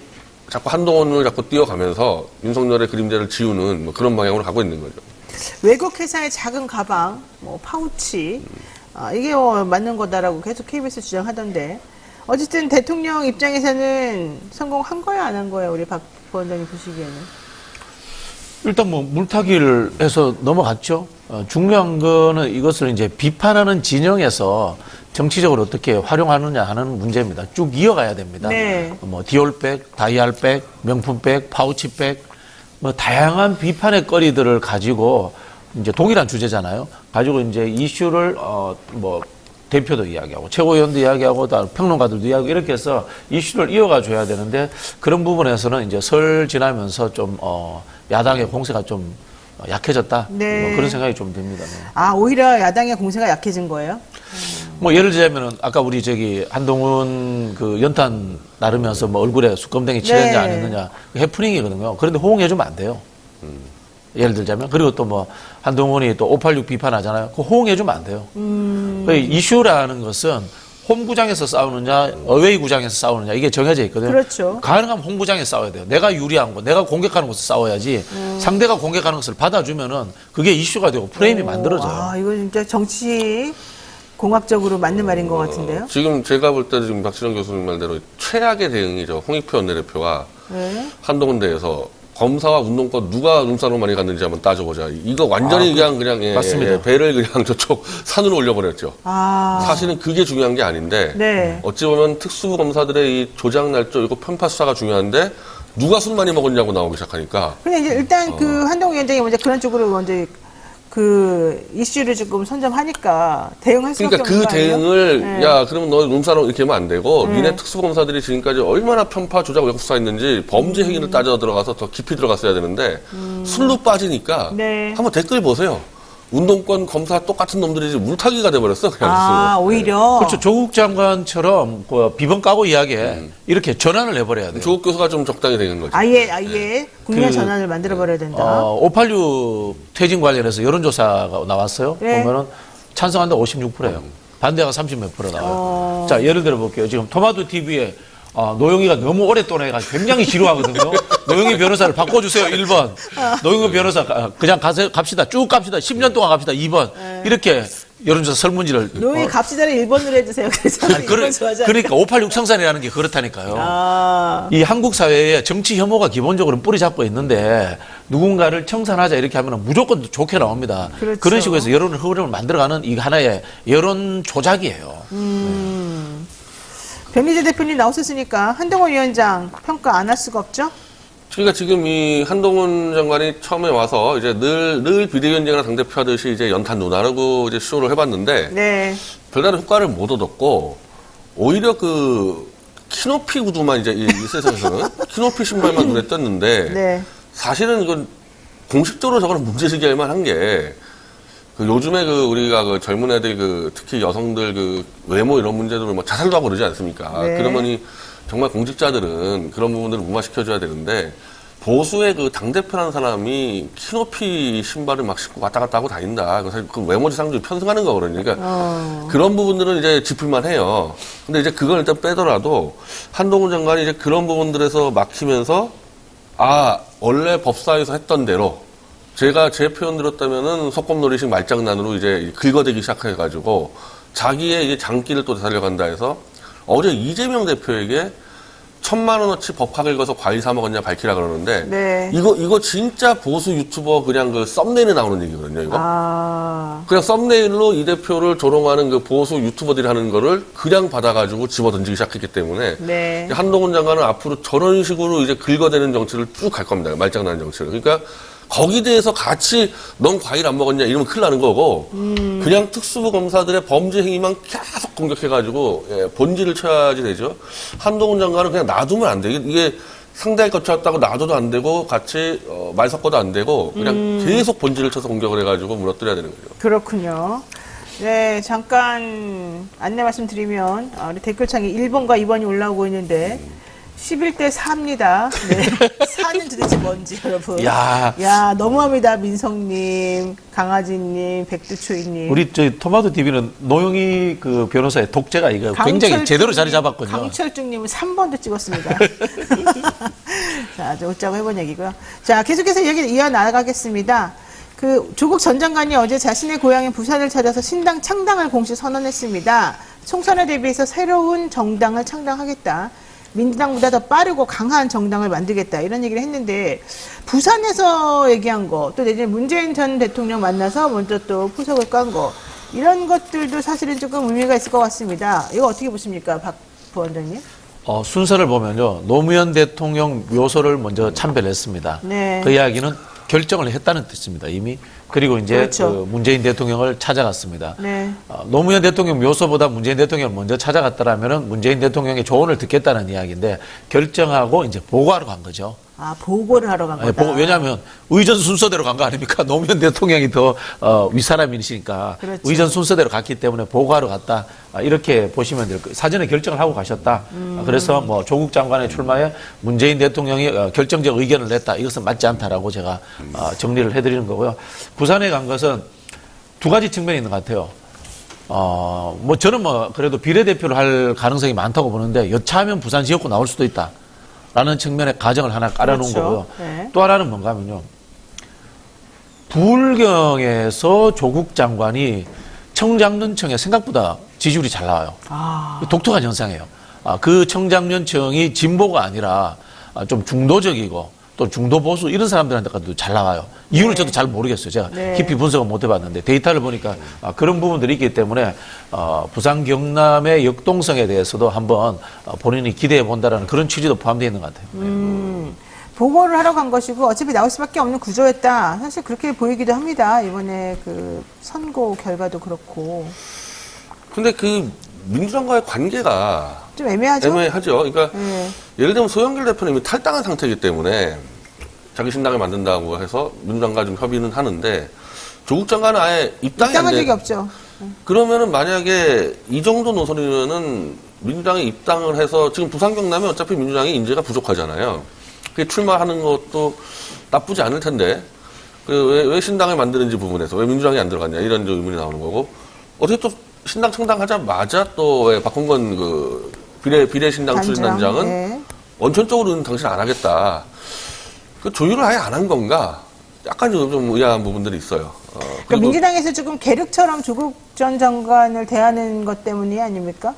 자꾸 한동훈을 자꾸 띄워가면서 윤석열의 그림자를 지우는 뭐 그런 방향으로 가고 있는 거죠. 외국 회사의 작은 가방, 뭐 파우치, 이게 맞는 거다라고 계속 KBS 주장하던데 어쨌든 대통령 입장에서는 성공한 거야 안 한 거야 우리 박 부원장님 보시기에는? 일단 뭐 물타기를 해서 넘어갔죠. 중요한 거는 이것을 이제 비판하는 진영에서 정치적으로 어떻게 활용하느냐 하는 문제입니다. 쭉 이어가야 됩니다. 네. 뭐 디올백, 다이알백, 명품백, 파우치백, 뭐 다양한 비판의 거리들을 가지고 이제 동일한 주제잖아요. 가지고 이제 이슈를 뭐 대표도 이야기하고 최고위원도 이야기하고 다 평론가들도 이야기하고 이렇게 해서 이슈를 이어가 줘야 되는데 그런 부분에서는 이제 설 지나면서 좀 야당의 공세가 좀 약해졌다. 네. 뭐 그런 생각이 좀 듭니다. 네. 오히려 야당의 공세가 약해진 거예요? 뭐 예를 들자면은 아까 우리 저기 한동훈 그 연탄 나르면서 뭐 얼굴에 수검댕이 칠했냐 안 했느냐 해프닝이거든요. 그런데 호응해주면 안 돼요. 예를 들자면. 그리고 또 뭐 한동훈이 또 586 비판하잖아요. 그거 호응해주면 안 돼요. 그 이슈라는 것은 홈구장에서 싸우느냐, 어웨이 구장에서 싸우느냐, 이게 정해져 있거든요. 그렇죠. 가능하면 홈구장에서 싸워야 돼요. 내가 유리한 거, 내가 공격하는 곳에서 싸워야지 상대가 공격하는 것을 받아주면은 그게 이슈가 되고 프레임이 만들어져요. 아, 이거 진짜 정치 공학적으로 맞는 말인 것 같은데요. 지금 제가 볼 때 지금 박지원 교수님 말대로 최악의 대응이죠. 홍익표 원내대표가 네. 한동훈 대에서 검사와 운동권 누가 룸사롱 많이 갔는지 한번 따져보자. 이거 완전히 그냥 맞습니다. 배를 그냥 저쪽 산으로 올려버렸죠. 사실은 그게 중요한 게 아닌데 네. 어찌 보면 특수부 검사들의 이 조작 날조 이거 편파 수사가 중요한데 누가 술 많이 먹었냐고 나오기 시작하니까. 근데 이제 일단 그 한동훈 위원장이 먼저 그런 쪽으로 먼저 그 이슈를 조금 선점하니까 대응할 수밖에 그러니까 없는 그 거 아니에요? 대응을 네. 야 그러면 너 룸사롱 이렇게 하면 안 되고 니네 특수검사들이 지금까지 얼마나 편파 조작 왜곡 수사했는지 범죄 행위를 따져 들어가서 더 깊이 들어갔어야 되는데 술로 빠지니까 네. 한번 댓글 보세요. 운동권 검사 똑같은 놈들이 물타기가 돼버렸어 그냥. 오히려. 그렇죠. 조국 장관처럼 그 비번 까고 이야기에 이렇게 전환을 해버려야 돼요. 조국 교수가 좀 적당히 되는 거죠. 아예 국면 그, 전환을 만들어버려야 된다. 586 퇴진 관련해서 여론조사가 나왔어요. 네. 보면은 찬성한다 56%예요. 반대가 30몇 % 나와요. 자, 예를 들어 볼게요. 지금 토마토 TV에 노영희가 너무 오랫동안 해가지고 굉장히 지루하거든요. 노영희 변호사를 바꿔주세요. 1번. 노영희 변호사 그냥 갑시다. 쭉 갑시다. 10년 동안 갑시다. 2번. 이렇게 여론조사 설문지를. 노영희 갑시다를 1번으로 해주세요. 그래서 아니, 그러니까 586 청산이라는 게 그렇다니까요. 이 한국 사회에 정치 혐오가 기본적으로 뿌리 잡고 있는데 누군가를 청산하자 이렇게 하면 무조건 좋게 나옵니다. 그렇죠. 그런 식으로 해서 여론의 흐름을 만들어가는 이 하나의 여론 조작이에요. 변희재 대표님 나오셨으니까 한동훈 위원장 평가 안 할 수가 없죠? 그러니까 지금 이 한동훈 장관이 처음에 와서 이제 늘 비대위원장이나 당대표 하듯이 이제 연탄 누나라고 이제 쇼를 해봤는데 네. 별다른 효과를 못 얻었고 오히려 그 키높이 구두만 이제 이 세상에서는 키높이 신발만 눈에 떴는데 네. 사실은 이건 공식적으로 저거는 문제제기 할 만한 게 그 요즘에 그 우리가 그 젊은 애들 그 특히 여성들 그 외모 이런 문제들을 뭐 자살도 하고 그러지 않습니까? 네. 그러면 이 정말 공직자들은 그런 부분들을 무마시켜줘야 되는데 보수의 그 당대표라는 사람이 키높이 신발을 막 신고 왔다 갔다 하고 다닌다. 사실 그 외모지상주의 편승하는 거거든요. 그러니까 그런 부분들은 이제 짚을만 해요. 근데 이제 그걸 일단 빼더라도 한동훈 장관이 이제 그런 부분들에서 막히면서 원래 법사위에서 했던 대로 제가 제 표현 들었다면은 소꿉놀이식 말장난으로 이제 긁어대기 시작해가지고 자기의 이제 장기를 또 되살려간다 해서 어제 이재명 대표에게 1,000만 원어치 법화 긁어서 과일 사 먹었냐 밝히라 그러는데 네. 이거 진짜 보수 유튜버 그냥 그 썸네일에 나오는 얘기거든요. 이거 그냥 썸네일로 이 대표를 조롱하는 그 보수 유튜버들이 하는 거를 그냥 받아가지고 집어 던지기 시작했기 때문에 네. 한동훈 장관은 앞으로 저런 식으로 이제 긁어대는 정치를 쭉 갈 겁니다. 말장난 정치를. 그러니까 거기 대해서 같이 넌 과일 안 먹었냐 이러면 큰일 나는 거고 그냥 특수부 검사들의 범죄 행위만 계속 공격해가지고 본질을 쳐야지 되죠. 한동훈 장관은 그냥 놔두면 안 돼. 이게 상대할 것 같다고 놔둬도 안 되고 같이 말 섞어도 안 되고 그냥 계속 본질을 쳐서 공격을 해가지고 무너뜨려야 되는 거죠. 그렇군요. 네, 잠깐 안내 말씀드리면 우리 댓글창에 1번과 2번이 올라오고 있는데 11대 4입니다. 네. 4는 도대체 뭔지 여러분. 야, 너무합니다. 민성님, 강아지님, 백두초이님. 우리 토마토 TV는 노영희 그 변호사의 독재가 이거 굉장히 제대로 자리 잡았거든요. 강철중님은 3번도 찍었습니다. 자, 웃자고 해본 얘기고요. 자, 계속해서 얘기 이어나가겠습니다. 그 조국 전 장관이 어제 자신의 고향인 부산을 찾아서 신당 창당을 공식 선언했습니다. 총선에 대비해서 새로운 정당을 창당하겠다. 민주당보다 더 빠르고 강한 정당을 만들겠다 이런 얘기를 했는데 부산에서 얘기한 거 또 내년 문재인 전 대통령 만나서 먼저 또 포석을 깐 거 이런 것들도 사실은 조금 의미가 있을 것 같습니다. 이거 어떻게 보십니까, 박 부원장님? 순서를 보면요, 노무현 대통령 묘소를 먼저 참배를 했습니다. 네. 그 이야기는 결정을 했다는 뜻입니다. 이미 그리고 이제 그렇죠. 그 문재인 대통령을 찾아갔습니다. 네. 노무현 대통령 묘소보다 문재인 대통령을 먼저 찾아갔더라면은 문재인 대통령의 조언을 듣겠다는 이야기인데 결정하고 이제 보고하러 간 거죠. 아, 보고를 하러 간 거다. 왜냐하면 의전 순서대로 간 거 아닙니까? 노무현 대통령이 더 윗사람이시니까 그렇죠. 의전 순서대로 갔기 때문에 보고하러 갔다. 이렇게 보시면 될 거예요. 사전에 결정을 하고 가셨다. 그래서 뭐 조국 장관의 출마에 문재인 대통령이 결정적 의견을 냈다. 이것은 맞지 않다라고 제가 정리를 해드리는 거고요. 부산에 간 것은 두 가지 측면이 있는 것 같아요. 뭐 저는 뭐 그래도 비례대표를 할 가능성이 많다고 보는데 여차하면 부산 지역구 나올 수도 있다. 라는 측면의 가정을 하나 깔아놓은 그렇죠. 거고요. 네. 또 하나는 뭔가 하면요. 부울경에서 조국 장관이 청장년청에 생각보다 지지율이 잘 나와요. 독특한 현상이에요. 그 청장년청이 진보가 아니라 좀 중도적이고 또 중도 보수 이런 사람들한테도 잘 나와요. 이유를 저도 잘 모르겠어요. 제가 깊이 분석은 못 해봤는데 데이터를 보니까 그런 부분들이 있기 때문에 부산 경남의 역동성에 대해서도 한번 본인이 기대해 본다라는 그런 취지도 포함되어 있는 것 같아요. 보고를 하러 간 것이고 어차피 나올 수밖에 없는 구조였다. 사실 그렇게 보이기도 합니다. 이번에 그 선거 결과도 그렇고. 근데 그 민주당과의 관계가 좀 애매하죠? 애매하죠. 그러니까 네. 예를 들면 소영길 대표는 이미 탈당한 상태이기 때문에 자기 신당을 만든다고 해서 민주당과 좀 협의는 하는데 조국 장관은 아예 입당이 안 입당한 돼. 적이 없죠. 그러면은 만약에 이 정도 노선이면은 민주당이 입당을 해서 지금 부산 경남에 어차피 민주당이 인재가 부족하잖아요. 그 출마하는 것도 나쁘지 않을 텐데 왜 신당을 만드는지 부분에서 왜 민주당이 안 들어갔냐 이런 의문이 나오는 거고 어떻게 또 신당 창당하자마자 또 왜 박홍건 그 비례신당 추진단장은 네. 원천적으로는 당신 안 하겠다. 그 조율을 아예 안 한 건가? 약간 좀 의아한 부분들이 있어요. 그러니까 민주당에서 조금 계륵처럼 조국 전 장관을 대하는 것 때문이 아닙니까?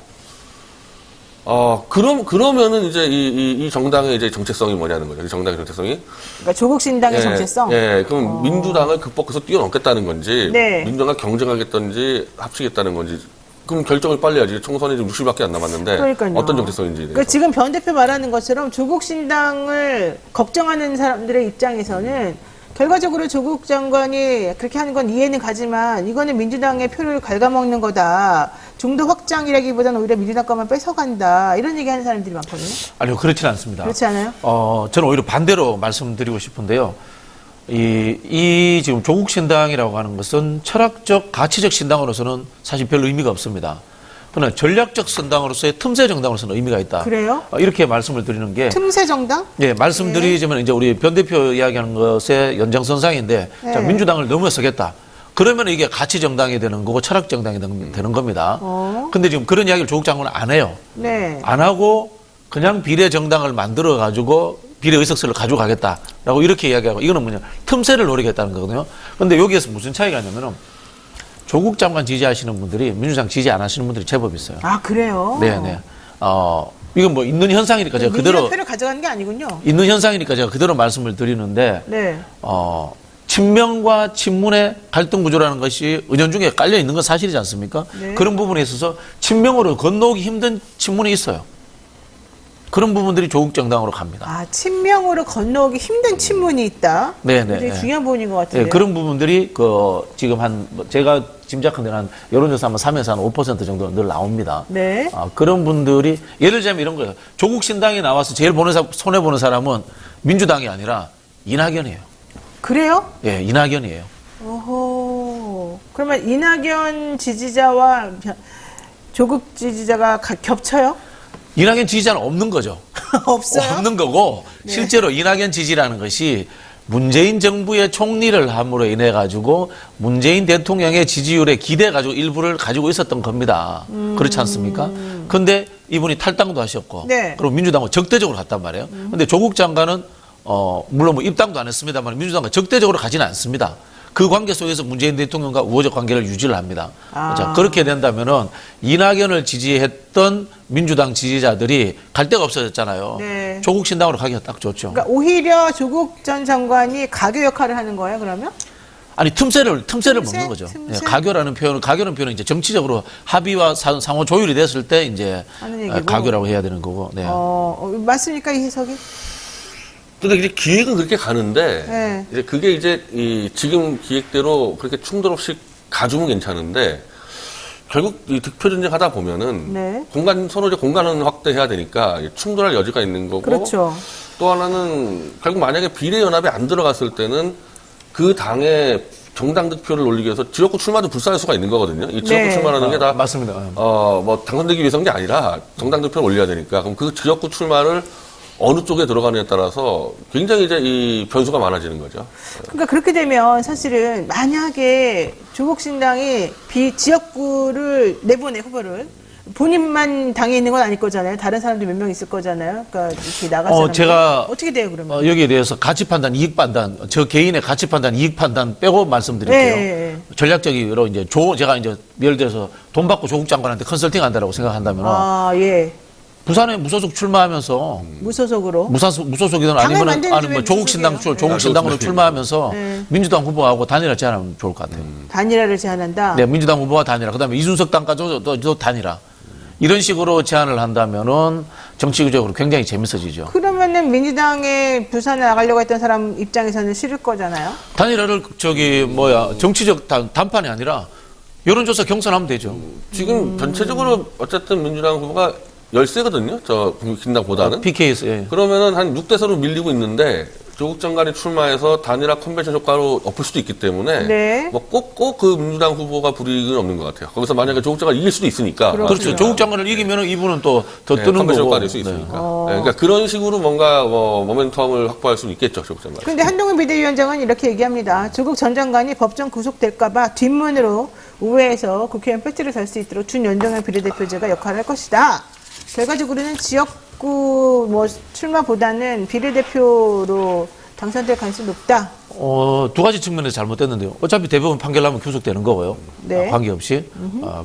그러면은 이제 이 정당의 이제 정체성이 뭐냐는 거죠. 이 정당의 정체성이. 그러니까 조국 신당의 정체성? 그럼 민주당을 극복해서 뛰어넘겠다는 건지, 네. 민주당과 경쟁하겠다는지, 합치겠다는 건지, 그럼 결정을 빨리 해야지. 총선이 지금 60밖에 안 남았는데, 그러니까요. 어떤 정체성인지. 그러니까 지금 변 대표 말하는 것처럼 조국 신당을 걱정하는 사람들의 입장에서는 결과적으로 조국 장관이 그렇게 하는 건 이해는 가지만 이거는 민주당의 표를 갉아먹는 거다. 중도 확장이라기보다는 오히려 민주당 것만 뺏어간다. 이런 얘기하는 사람들이 많거든요. 아니요, 그렇지는 않습니다. 그렇지 않아요? 저는 오히려 반대로 말씀드리고 싶은데요. 이 지금 조국 신당이라고 하는 것은 철학적, 가치적 신당으로서는 사실 별 의미가 없습니다. 그러나 전략적 신당으로서의 틈새 정당으로서는 의미가 있다. 그래요? 이렇게 말씀을 드리는 게. 틈새 정당? 예, 말씀드리자면 이제 우리 변 대표 이야기하는 것의 연장선상인데, 네. 자, 민주당을 넘어서겠다. 그러면 이게 가치 정당이 되는 거고 철학 정당이 되는 겁니다. 근데 지금 그런 이야기를 조국 장관은 안 해요. 네. 안 하고 그냥 비례 정당을 만들어 가지고 비례 의석수를 가져가겠다라고 이렇게 이야기하고 이거는 뭐냐 틈새를 노리겠다는 거거든요. 근데 여기에서 무슨 차이가 있냐면은 조국 장관 지지하시는 분들이 민주당 지지 안 하시는 분들이 제법 있어요. 아, 그래요? 네네. 이건 뭐 있는 현상이니까 제가 그대로 민주당 표를 가져가는 게 아니군요. 있는 현상이니까 제가 그대로 말씀을 드리는데 네. 친명과 친문의 갈등 구조라는 것이 은연중에 깔려 있는 건 사실이지 않습니까? 네. 그런 부분에 있어서 친명으로 건너오기 힘든 친문이 있어요. 그런 부분들이 조국 정당으로 갑니다. 아, 친명으로 건너오기 힘든 친문이 있다. 네네. 굉장히 중요한 부분인 것 같은데요. 네, 그런 부분들이 지금 제가 짐작한 데는 한 여론조사 하면 3에서 한 5% 정도 늘 나옵니다. 네. 그런 분들이 예를 들자면 이런 거예요. 조국 신당이 나와서 제일 손해 보는 사람은 민주당이 아니라 이낙연이에요. 그래요? 예, 이낙연이에요. 오호. 그러면 이낙연 지지자와 조국 지지자가 겹쳐요? 이낙연 지지자는 없는 거죠. 없어요? 없는 거고 네. 실제로 이낙연 지지라는 것이 문재인 정부의 총리를 함으로 인해 가지고 문재인 대통령의 지지율에 기대 가지고 일부를 가지고 있었던 겁니다. 그렇지 않습니까? 근데 이분이 탈당도 하셨고 네. 그리고 민주당과 적대적으로 갔단 말이에요. 근데 조국 장관은 물론 뭐 입당도 안 했습니다만 민주당과 적대적으로 가지는 않습니다. 그 관계 속에서 문재인 대통령과 우호적 관계를 유지를 합니다. 자, 그렇게 된다면은 이낙연을 지지했던 민주당 지지자들이 갈 데가 없어졌잖아요. 네. 조국 신당으로 가기가 딱 좋죠. 그러니까 오히려 조국 전 장관이 가교 역할을 하는 거예요, 그러면? 아니 틈새를 먹는 거죠. 틈새? 예, 가교라는 표현은 이제 정치적으로 합의와 상호 조율이 됐을 때 이제 하는 얘기고. 가교라고 해야 되는 거고. 네. 맞습니까, 이 해석이? 근데 이제 기획은 그렇게 가는데 네. 이제 그게 이제 이 지금 기획대로 그렇게 충돌 없이 가주면 괜찮은데 결국 이 득표 전쟁 하다 보면은 네. 서로 이제 공간은 확대해야 되니까 충돌할 여지가 있는 거고 그렇죠. 또 하나는 결국 만약에 비례연합에 안 들어갔을 때는 그 당의 정당 득표를 올리기 위해서 지역구 출마도 불사할 수가 있는 거거든요. 이 지역구 네. 출마라는 게 다 맞습니다. 뭐 당선되기 위해서인 게 아니라 정당 득표를 올려야 되니까 그럼 그 지역구 출마를 어느 쪽에 들어가느냐에 따라서 굉장히 이제 이 변수가 많아지는 거죠. 그러니까 그렇게 되면 사실은 만약에 조국신당이 지역구를 내보내 후보를 본인만 당에 있는 건 아닐 거잖아요. 다른 사람도 몇 명 있을 거잖아요. 그러니까 이렇게 나갈 사람들 제가 어떻게 돼요 그러면? 여기에 대해서 가치 판단, 이익 판단, 저 개인의 가치 판단, 이익 판단 빼고 말씀드릴게요. 네. 전략적으로 이제 제가 이제 예를 들어서 돈 받고 조국 장관한테 컨설팅 한다라고 생각한다면 아 예. 부산에 무소속 출마하면서 무소속으로 무소속이든 당을 아니면 만드는지 뭐 왜 조국신당 무소속이에요? 조국신당으로 출마하면서 네. 민주당 후보하고 단일화 제안하면 좋을 것 같아요. 단일화를 제안한다. 네, 민주당 후보와 단일화. 그다음에 이준석 당까지도 단일화. 이런 식으로 제안을 한다면은 정치적으로 굉장히 재밌어지죠. 그러면은 민주당에 부산에 나가려고 했던 사람 입장에서는 싫을 거잖아요. 단일화를 정치적 단판이 아니라 여론조사 경선하면 되죠. 지금 전체적으로 어쨌든 민주당 후보가 열세거든요. 저 국민당보다는. PK에서. 예. 그러면은 한 6대4로 밀리고 있는데 조국 장관이 출마해서 단일화 컨벤션 효과로 엎을 수도 있기 때문에 네. 뭐 꼭 그 민주당 후보가 불이익은 없는 것 같아요. 거기서 만약에 조국 장관이 이길 수도 있으니까. 그렇죠. 조국 장관을 이기면은 이분은 또 더 네, 뜨는 컨벤션 거고. 효과가 될 수 있으니까. 네, 그러니까 그런 식으로 뭔가 모멘텀을 확보할 수는 있겠죠. 조국 장관. 그런데 한동훈 비대위원장은 이렇게 얘기합니다. 조국 전 장관이 법정 구속될까봐 뒷문으로 우회해서 국회의원 배지를 달 수 있도록 준연동형 비례대표제가 역할을 할 것이다. 결과적으로는 지역구 출마보다는 비례대표로 당선될 가능성이 높다. 두 가지 측면에서 잘못됐는데요. 어차피 대법원 판결 나면 구속되는 거고요. 네. 관계없이.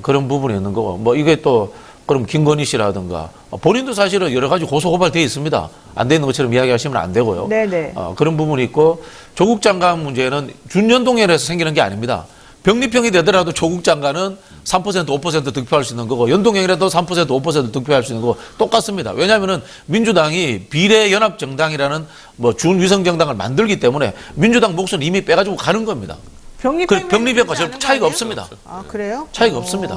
그런 부분이 있는 거고. 뭐 이게 또 그럼 김건희 씨라든가 본인도 사실은 여러 가지 고소고발 돼 있습니다. 안 돼 있는 것처럼 이야기하시면 안 되고요. 네네. 그런 부분이 있고 조국 장관 문제는 준연동형에서 생기는 게 아닙니다. 병립형이 되더라도 조국 장관은 3%, 5% 득표할 수 있는 거고 연동형이라도 3%, 5% 득표할 수 있는 거고 똑같습니다. 왜냐하면은 민주당이 비례연합정당이라는 준위성 정당을 만들기 때문에 민주당 몫은 이미 빼가지고 가는 겁니다. 병립형과 별 차이가 없습니다. 아 그래요? 차이가 없습니다.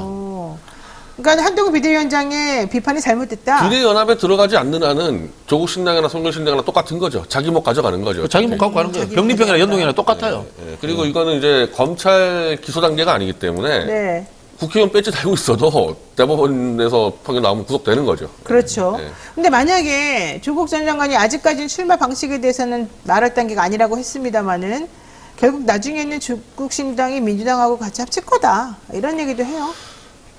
그러니까 한동훈 비대위원장의 비판이 잘못됐다. 비례연합에 들어가지 않는 한은 조국 신당이나 선거 신당이나 똑같은 거죠. 자기 목 가져가는 거죠. 자기 목 갖고 가는 거예요. 병립형이나 연동형이나 똑같아요. 네. 그리고 이거는 이제 검찰 기소 단계가 아니기 때문에 네. 국회의원 배지 달고 있어도 대법원에서 판결 나오면 구속되는 거죠. 그렇죠. 네. 근데 만약에 조국 전 장관이 아직까지는 출마 방식에 대해서는 말할 단계가 아니라고 했습니다마는 결국 나중에는 조국 신당이 민주당하고 같이 합칠 거다. 이런 얘기도 해요.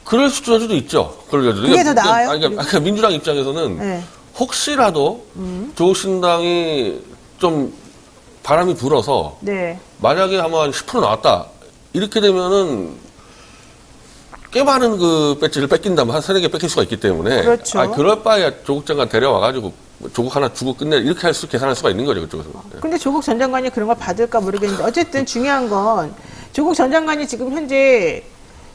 그럴 수도 있죠. 그게 더 나아요? 그러니까 민주당 입장에서는 네. 혹시라도 조국 신당이 좀 바람이 불어서 네. 만약에 아마 10% 나왔다. 이렇게 되면은 꽤 많은 그 배지를 뺏긴다면 한 3-4개 뺏길 수가 있기 때문에. 그렇죠. 그럴 바에야 조국 장관 데려와가지고 조국 하나 주고 끝내 이렇게 계산할 수가 있는 거죠. 그쪽에서. 근데 조국 전 장관이 그런 걸 받을까 모르겠는데 어쨌든 중요한 건 조국 전 장관이 지금 현재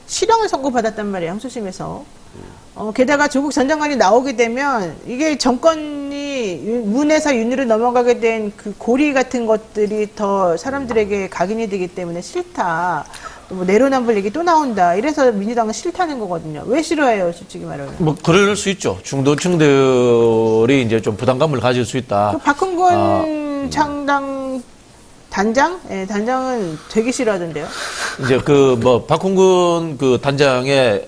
실형을 선고받았단 말이에요. 항소심에서. 게다가 조국 전 장관이 나오게 되면 이게 정권이 문에서 윤으로 넘어가게 된 그 고리 같은 것들이 더 사람들에게 각인이 되기 때문에 싫다. 뭐 내로남불 얘기 또 나온다. 이래서 민주당은 싫다는 거거든요. 왜 싫어해요, 솔직히 말하면? 뭐 그럴 수 있죠. 중도층들이 이제 좀 부담감을 가질 수 있다. 그 박흥근 창당 단장? 예, 단장은 되게 싫어하던데요. 이제 박홍근 그 단장의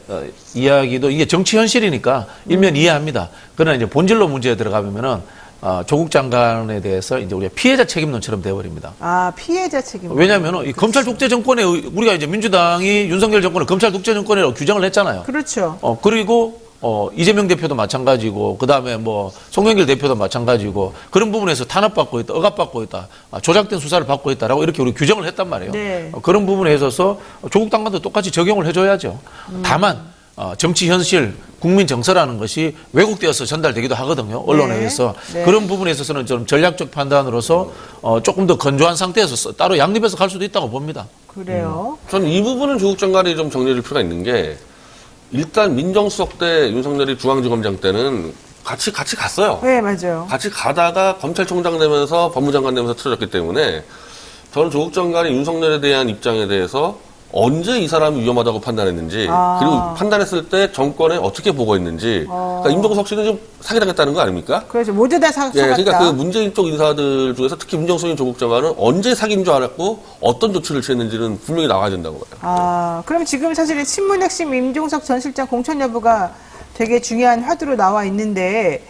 이야기도 이게 정치 현실이니까 일면 이해합니다. 그러나 이제 본질로 문제에 들어가면은 조국 장관에 대해서 이제 우리가 피해자 책임론처럼 되어버립니다. 아, 피해자 책임. 왜냐하면 이 검찰 독재 정권에 우리가 이제 민주당이 윤석열 정권을 검찰 독재 정권이라고 규정을 했잖아요. 그렇죠. 그리고 이재명 대표도 마찬가지고, 그 다음에 송영길 대표도 마찬가지고, 그런 부분에서 탄압받고 있다, 억압받고 있다, 조작된 수사를 받고 있다라고 이렇게 우리 규정을 했단 말이에요. 네. 그런 부분에 있어서 조국 장관도 똑같이 적용을 해줘야죠. 다만, 정치 현실, 국민 정서라는 것이 왜곡되어서 전달되기도 하거든요. 언론에 의해서. 네. 그런 부분에 있어서는 좀 전략적 판단으로서 조금 더 건조한 상태에서 따로 양립해서 갈 수도 있다고 봅니다. 그래요? 저는 이 부분은 조국 장관이 좀 정리해줄 필요가 있는 게 일단 민정수석 때 윤석열이 중앙지검장 때는 같이 갔어요. 네, 맞아요. 같이 가다가 검찰총장 되면서 법무장관 되면서 틀어졌기 때문에 저는 조국 장관이 윤석열에 대한 입장에 대해서 언제 이 사람이 위험하다고 판단했는지 그리고 판단했을 때 정권에 어떻게 보고했는지 그러니까 임종석 씨는 좀 사기당했다는 거 아닙니까? 그렇죠. 모두 다 속았다. 예, 그러니까 그 문재인 쪽 인사들 중에서 특히 문정수인 조국 장관은 언제 사귄 줄 알았고 어떤 조치를 취했는지는 분명히 나와야 된다고 봐요. 그럼 지금 사실은 친문 핵심 임종석 전 실장 공천 여부가 되게 중요한 화두로 나와 있는데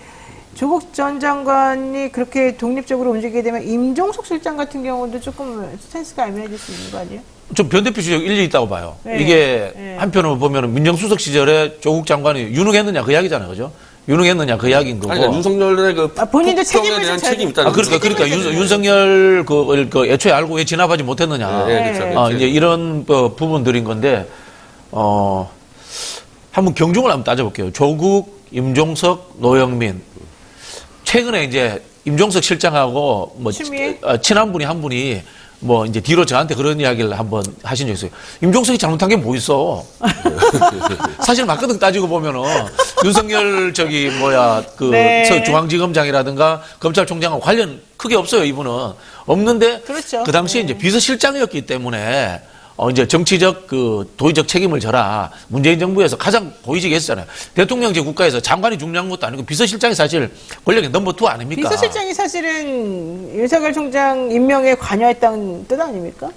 조국 전 장관이 그렇게 독립적으로 움직이게 되면 임종석 실장 같은 경우도 조금 스탠스가 애매해질 수 있는 거 아니에요? 좀 변대표 지적 일리 있다고 봐요. 네. 이게 네. 한편으로 보면 민정수석 시절에 조국 장관이 유능했느냐 그 이야기잖아요, 그죠? 유능했느냐 그 이야기인 거고. 아니, 윤석열의 그 본인도 국정에 대한 책임이 있다는 그러니까 윤석열 그 애초에 알고 왜 진압하지 못했느냐. 그렇죠. 이제 이런 부분들인 건데 한번 경중을 한번 따져볼게요. 조국, 임종석, 노영민. 최근에 이제 임종석 실장하고 뭐 친한 분이 한 분이 뭐 이제 뒤로 저한테 그런 이야기를 한번 하신 적이 있어요. 임종석이 잘못한 게 뭐 있어? 사실 맞거든 따지고 보면은 윤석열 중앙지검장이라든가 검찰총장하고 관련 크게 없어요 이분은 없는데 그렇죠. 그 당시에 이제 비서실장이었기 때문에 이제 정치적 도의적 책임을 져라. 문재인 정부에서 가장 고위직에 했잖아요. 대통령제 국가에서 장관이 중요한 것도 아니고 비서실장이 사실 권력의 넘버 2 아닙니까? 비서실장이 사실은 윤석열 총장 임명에 관여했다는 뜻 아닙니까?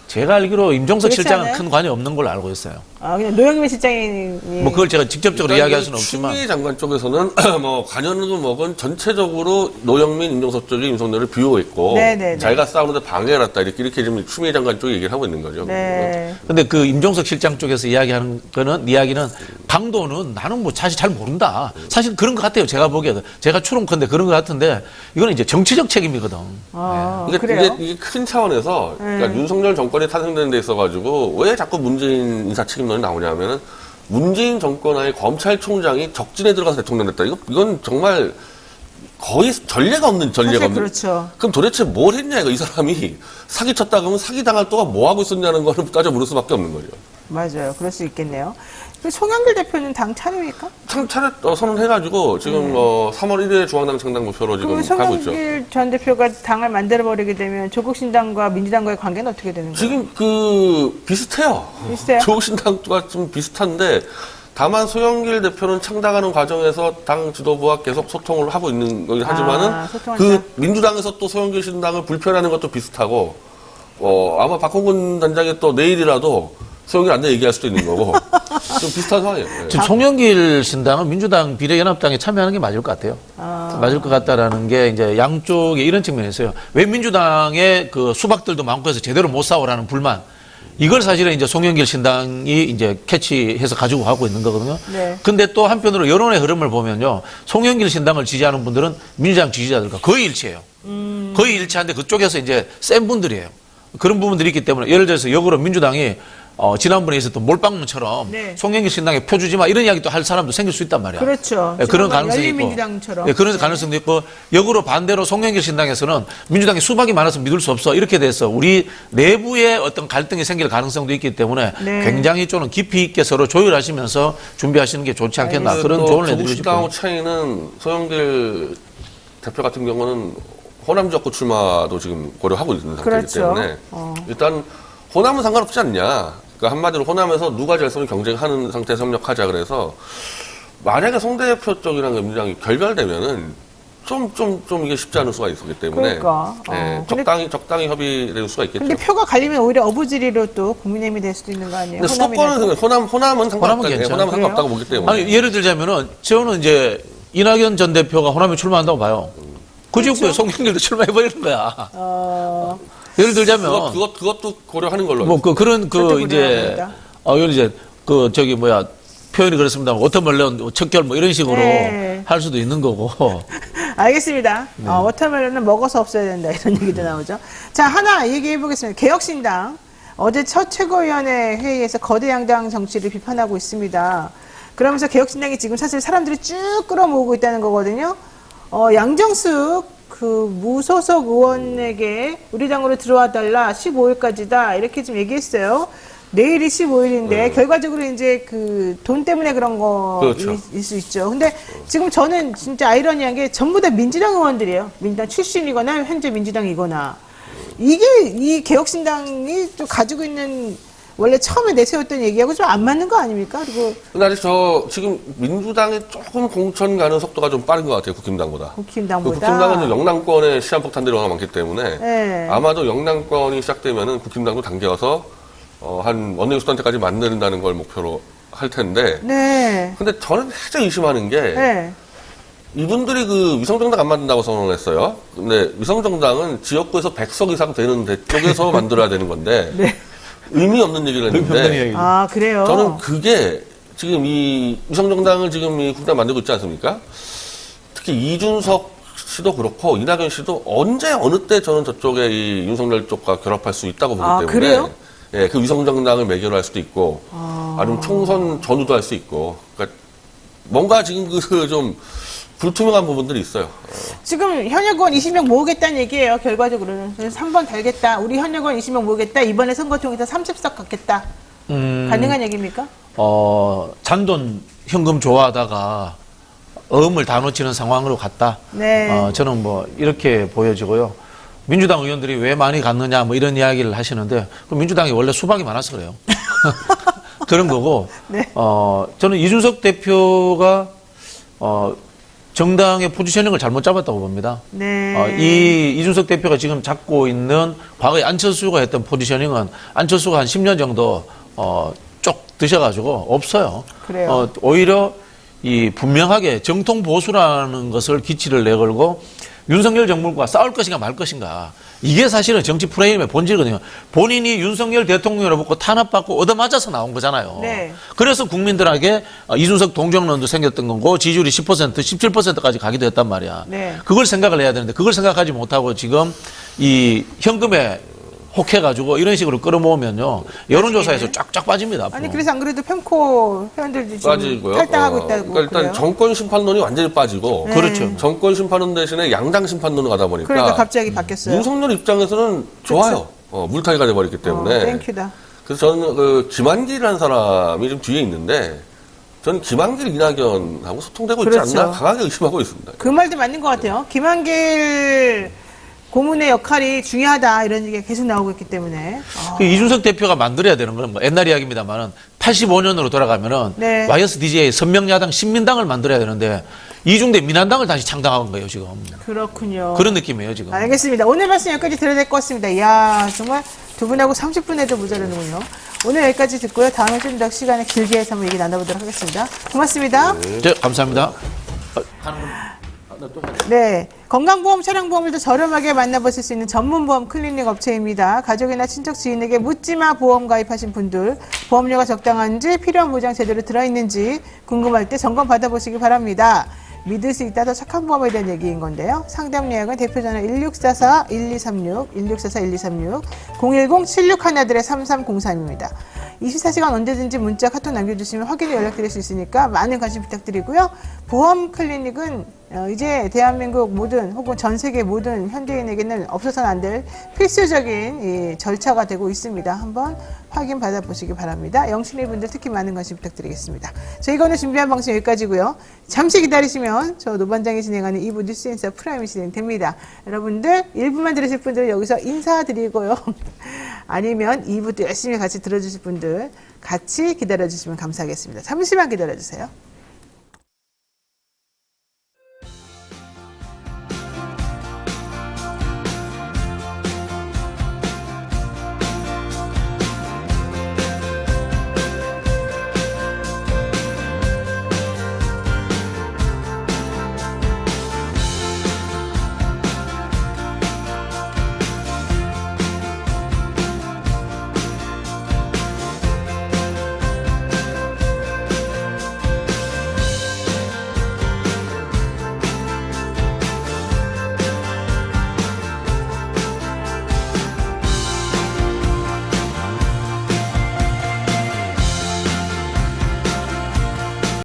제가 알기로 임종석 그렇지 실장은 않아요? 큰 관여 없는 걸로 알고 있어요. 그냥 노영민 실장이 뭐 그걸 제가 직접적으로 이야기할 수는 없지만. 추미애 장관 쪽에서는 뭐 관여는 뭐건 전체적으로 노영민, 임종석 쪽이 윤석열을 비호했고 네네네. 자기가 싸우는데 방해해놨다 이렇게 지금 추미애 장관 쪽이 얘기를 하고 있는 거죠. 네. 근데 그 임종석 실장 쪽에서 이야기하는 이야기는 강도는 나는 뭐 사실 잘 모른다. 사실 그런 것 같아요. 제가 보기에도. 제가 추론컨대 그런 것 같은데 이거는 이제 정치적 책임이거든. 그래요? 이게 큰 차원에서 그러니까 윤석열 정권이 탄생되는 데 있어가지고 왜 자꾸 문재인 인사 책임론이 나오냐면은 문재인 정권하에 검찰총장이 적진에 들어가서 대통령 됐다. 이건 정말 거의 전례가 없는. 그렇죠. 그럼 도대체 뭘 했냐 이거 이 사람이 사기쳤다 그러면 사기당할 동안 뭐 하고 있었냐는 거를 따져 물을 수밖에 없는 거죠. 맞아요. 그럴 수 있겠네요. 송영길 대표는 당 차례입니까? 차례 선언해가지고 지금 3월 1일에 중앙당 창당 목표로 지금 가고 있죠. 송영길 전 대표가 당을 만들어버리게 되면 조국신당과 민주당과의 관계는 어떻게 되는 거예요? 지금 비슷해요. 비슷해요? 조국신당과 좀 비슷한데 다만 소영길 대표는 창당하는 과정에서 당 지도부와 계속 소통을 하고 있는 거긴 하지만은 민주당에서 또 소영길 신당을 불편하는 것도 비슷하고 아마 박홍근 단장이 또 내일이라도 소영길 안 돼 얘기할 수도 있는 거고 좀 비슷한 상황이에요. 네. 지금 송영길 신당은 민주당 비례연합당에 참여하는 게 맞을 것 같아요. 맞을 것 같다라는 게 이제 양쪽에 이런 측면이 있어요. 왜 민주당의 그 수박들도 많고 해서 제대로 못 싸우라는 불만. 이걸 사실은 이제 송영길 신당이 이제 캐치해서 가지고 가고 있는 거거든요. 네. 근데 또 한편으로 여론의 흐름을 보면요. 송영길 신당을 지지하는 분들은 민주당 지지자들과 거의 일치해요. 거의 일치한데 그쪽에서 이제 센 분들이에요. 그런 부분들이 있기 때문에 예를 들어서 역으로 민주당이 지난번에 있었던 몰빵문처럼 송영길 신당에 표 주지 마 이런 이야기도 할 사람도 생길 수 있단 말이야. 그렇죠. 네, 그런 가능성이 있고. 열린민주당처럼. 네, 그런 가능성도 있고 역으로 반대로 송영길 신당에서는 민주당이 수박이 많아서 믿을 수 없어 이렇게 돼서 우리 내부에 어떤 갈등이 생길 가능성도 있기 때문에 굉장히 좀 깊이 있게 서로 조율하시면서 준비하시는 게 좋지 않겠나 그런 조언을 해드리고 싶어요. 조국신당 차이는 소영길 대표 같은 경우는 호남 지역구 출마도 지금 고려하고 있는 상태이기 때문에 일단 호남은 상관없지 않냐. 그러니까 한마디로 호남에서 누가 제일 선을 경쟁하는 상태에서 협력하자 그래서 만약에 송 대표 쪽이랑 민주당이 결별되면은 좀 이게 쉽지 않을 수가 있었기 때문에 적당히 협의될 수가 있겠죠. 근데 표가 갈리면 오히려 어부지리로 또 국민의힘이 될 수도 있는 거 아니에요? 근데 수도권은 호남은 상관없다고 보기 때문에. 아니, 예를 들자면은 저는 이제 이낙연 전 대표가 호남에 출마한다고 봐요. 그 지역구에 송영길도 출마해버리는 거야. 예를 들자면 그것도 고려하는 걸로. 뭐 그런 이제 예를 이제 표현이 그렇습니다. 워터멜론 척결 뭐 이런 식으로 할 수도 있는 거고. 알겠습니다. 워터멜론은 먹어서 없어야 된다 이런 얘기도 나오죠. 자 하나 얘기해 보겠습니다. 개혁신당 어제 첫 최고위원회 회의에서 거대 양당 정치를 비판하고 있습니다. 그러면서 개혁신당이 지금 사실 사람들이 쭉 끌어모으고 있다는 거거든요. 양정숙 무소속 의원에게 우리 당으로 들어와 달라 15일까지다 이렇게 좀 얘기했어요. 내일이 15일인데 결과적으로 이제 그 돈 때문에 그런 거일 그렇죠. 수 있죠. 근데 지금 저는 진짜 아이러니한 게 전부 다 민주당 의원들이에요. 민주당 출신이거나 현재 민주당이거나 이게 이 개혁신당이 또 가지고 있는 원래 처음에 내세웠던 얘기하고 좀 안 맞는 거 아닙니까? 그리고 근데 지금 민주당이 조금 공천 가는 속도가 좀 빠른 것 같아요, 국힘당보다. 국힘당보다. 국힘당은 영남권에 시한폭탄들이 많기 때문에 네. 아마도 영남권이 시작되면은 국힘당도 당겨서 한 원내교수단체까지 만든다는 걸 목표로 할 텐데. 네. 근데 저는 살짝 의심하는 게 네. 이분들이 그 위성정당 안 만든다고 선언했어요. 근데 위성정당은 지역구에서 100석 이상 되는 데 쪽에서 만들어야 되는 건데 네. 의미 없는 얘기를 했는데 아, 그래요? 저는 그게 지금 이 위성정당을 지금 이 국당 만들고 있지 않습니까? 특히 이준석 씨도 그렇고 이낙연 씨도 언제 어느 때 저는 저쪽에 이 윤석열 쪽과 결합할 수 있다고 보기 때문에 그래요? 예, 그 위성정당을 매개로 할 수도 있고 아니면 총선 전후도 할 수 있고 그러니까 뭔가 지금 그 좀 불투명한 부분들이 있어요. 지금 현역 의원 20명 모으겠다는 얘기예요. 결과적으로는. 그래서 3번 달겠다. 우리 현역 의원 20명 모으겠다. 이번에 선거 통해서 30석 갖겠다. 가능한 얘기입니까? 잔돈 현금 좋아하다가 어음을 다 놓치는 상황으로 갔다. 네. 저는 뭐 이렇게 보여지고요. 민주당 의원들이 왜 많이 갔느냐 뭐 이런 이야기를 하시는데 그럼 민주당이 원래 수박이 많아서 그래요. 그런 거고. 네. 저는 이준석 대표가 정당의 포지셔닝을 잘못 잡았다고 봅니다. 네. 이준석 대표가 지금 잡고 있는 과거에 안철수가 했던 포지셔닝은 안철수가 한 10년 정도 쪽 드셔가지고 없어요. 그래요. 오히려 이 분명하게 정통 보수라는 것을 기치를 내걸고 윤석열 정부과 싸울 것인가 말 것인가. 이게 사실은 정치 프레임의 본질이거든요. 본인이 윤석열 대통령으로부터 탄압받고 얻어맞아서 나온 거잖아요. 네. 그래서 국민들에게 이준석 동정론도 생겼던 거고 지지율이 10%, 17%까지 가기도 했단 말이야. 네. 그걸 생각을 해야 되는데 그걸 생각하지 못하고 지금 이 현금에 혹해가지고 이런 식으로 끌어모으면요. 여론조사에서 쫙쫙 빠집니다. 앞으로. 아니, 그래서 안 그래도 평코 회원들도 지금 빠지고요. 탈당하고 있다고. 그러니까 일단 그래요? 정권 심판론이 완전히 빠지고 네. 그렇죠. 정권 심판론 대신에 양당 심판론으로 가다 보니까 그러니까 갑자기 바뀌었어요. 윤석열 입장에서는 좋아요. 물타기가 돼버렸기 때문에. 땡큐다. 그래서 저는 그 김한길이라는 사람이 좀 뒤에 있는데 저는 김한길, 이낙연하고 소통되고 있지 그렇죠. 않나 강하게 의심하고 있습니다. 그 말도 맞는 것 같아요. 김한길 고문의 역할이 중요하다 이런 얘기가 계속 나오고 있기 때문에. 그 이준석 대표가 만들어야 되는 건 뭐 옛날 이야기입니다만은 85년으로 돌아가면은 네. YSDJ 선명야당 신민당을 만들어야 되는데 이중대 민한당을 다시 창당한 거예요 지금. 그렇군요. 그런 느낌이에요 지금. 알겠습니다. 오늘 말씀 여기까지 들어야 될 것 같습니다. 이야, 정말 두 분하고 30분 해도 모자라는군요. 오늘 여기까지 듣고요. 다음에 좀 더 시간을 길게 해서 한번 얘기 나눠보도록 하겠습니다. 고맙습니다. 네, 감사합니다. 네. 건강보험, 차량보험을 더 저렴하게 만나보실 수 있는 전문보험 클리닉 업체입니다. 가족이나 친척, 지인에게 묻지마 보험 가입하신 분들, 보험료가 적당한지, 필요한 보장 제대로 들어있는지 궁금할 때 점검 받아보시기 바랍니다. 믿을 수 있다 더 착한 보험에 대한 얘기인 건데요. 상담 예약은 대표전화 1644-1236, 1644-1236, 010-7611-3303입니다. 24시간 언제든지 문자, 카톡 남겨주시면 확인해 연락드릴 수 있으니까 많은 관심 부탁드리고요. 보험 클리닉은 이제 대한민국 모든 혹은 전 세계 모든 현대인에게는 없어서는 안 될 필수적인 이 절차가 되고 있습니다. 한번 확인 받아보시기 바랍니다. 영신의 분들 특히 많은 관심 부탁드리겠습니다. 저희가 오늘 준비한 방송 여기까지고요. 잠시 기다리시면 저 노반장이 진행하는 2부 뉴스인사 프라임이 진행됩니다. 여러분들 1부만 들으실 분들은 여기서 인사드리고요. 아니면 2부도 열심히 같이 들어주실 분들 같이 기다려주시면 감사하겠습니다. 잠시만 기다려주세요.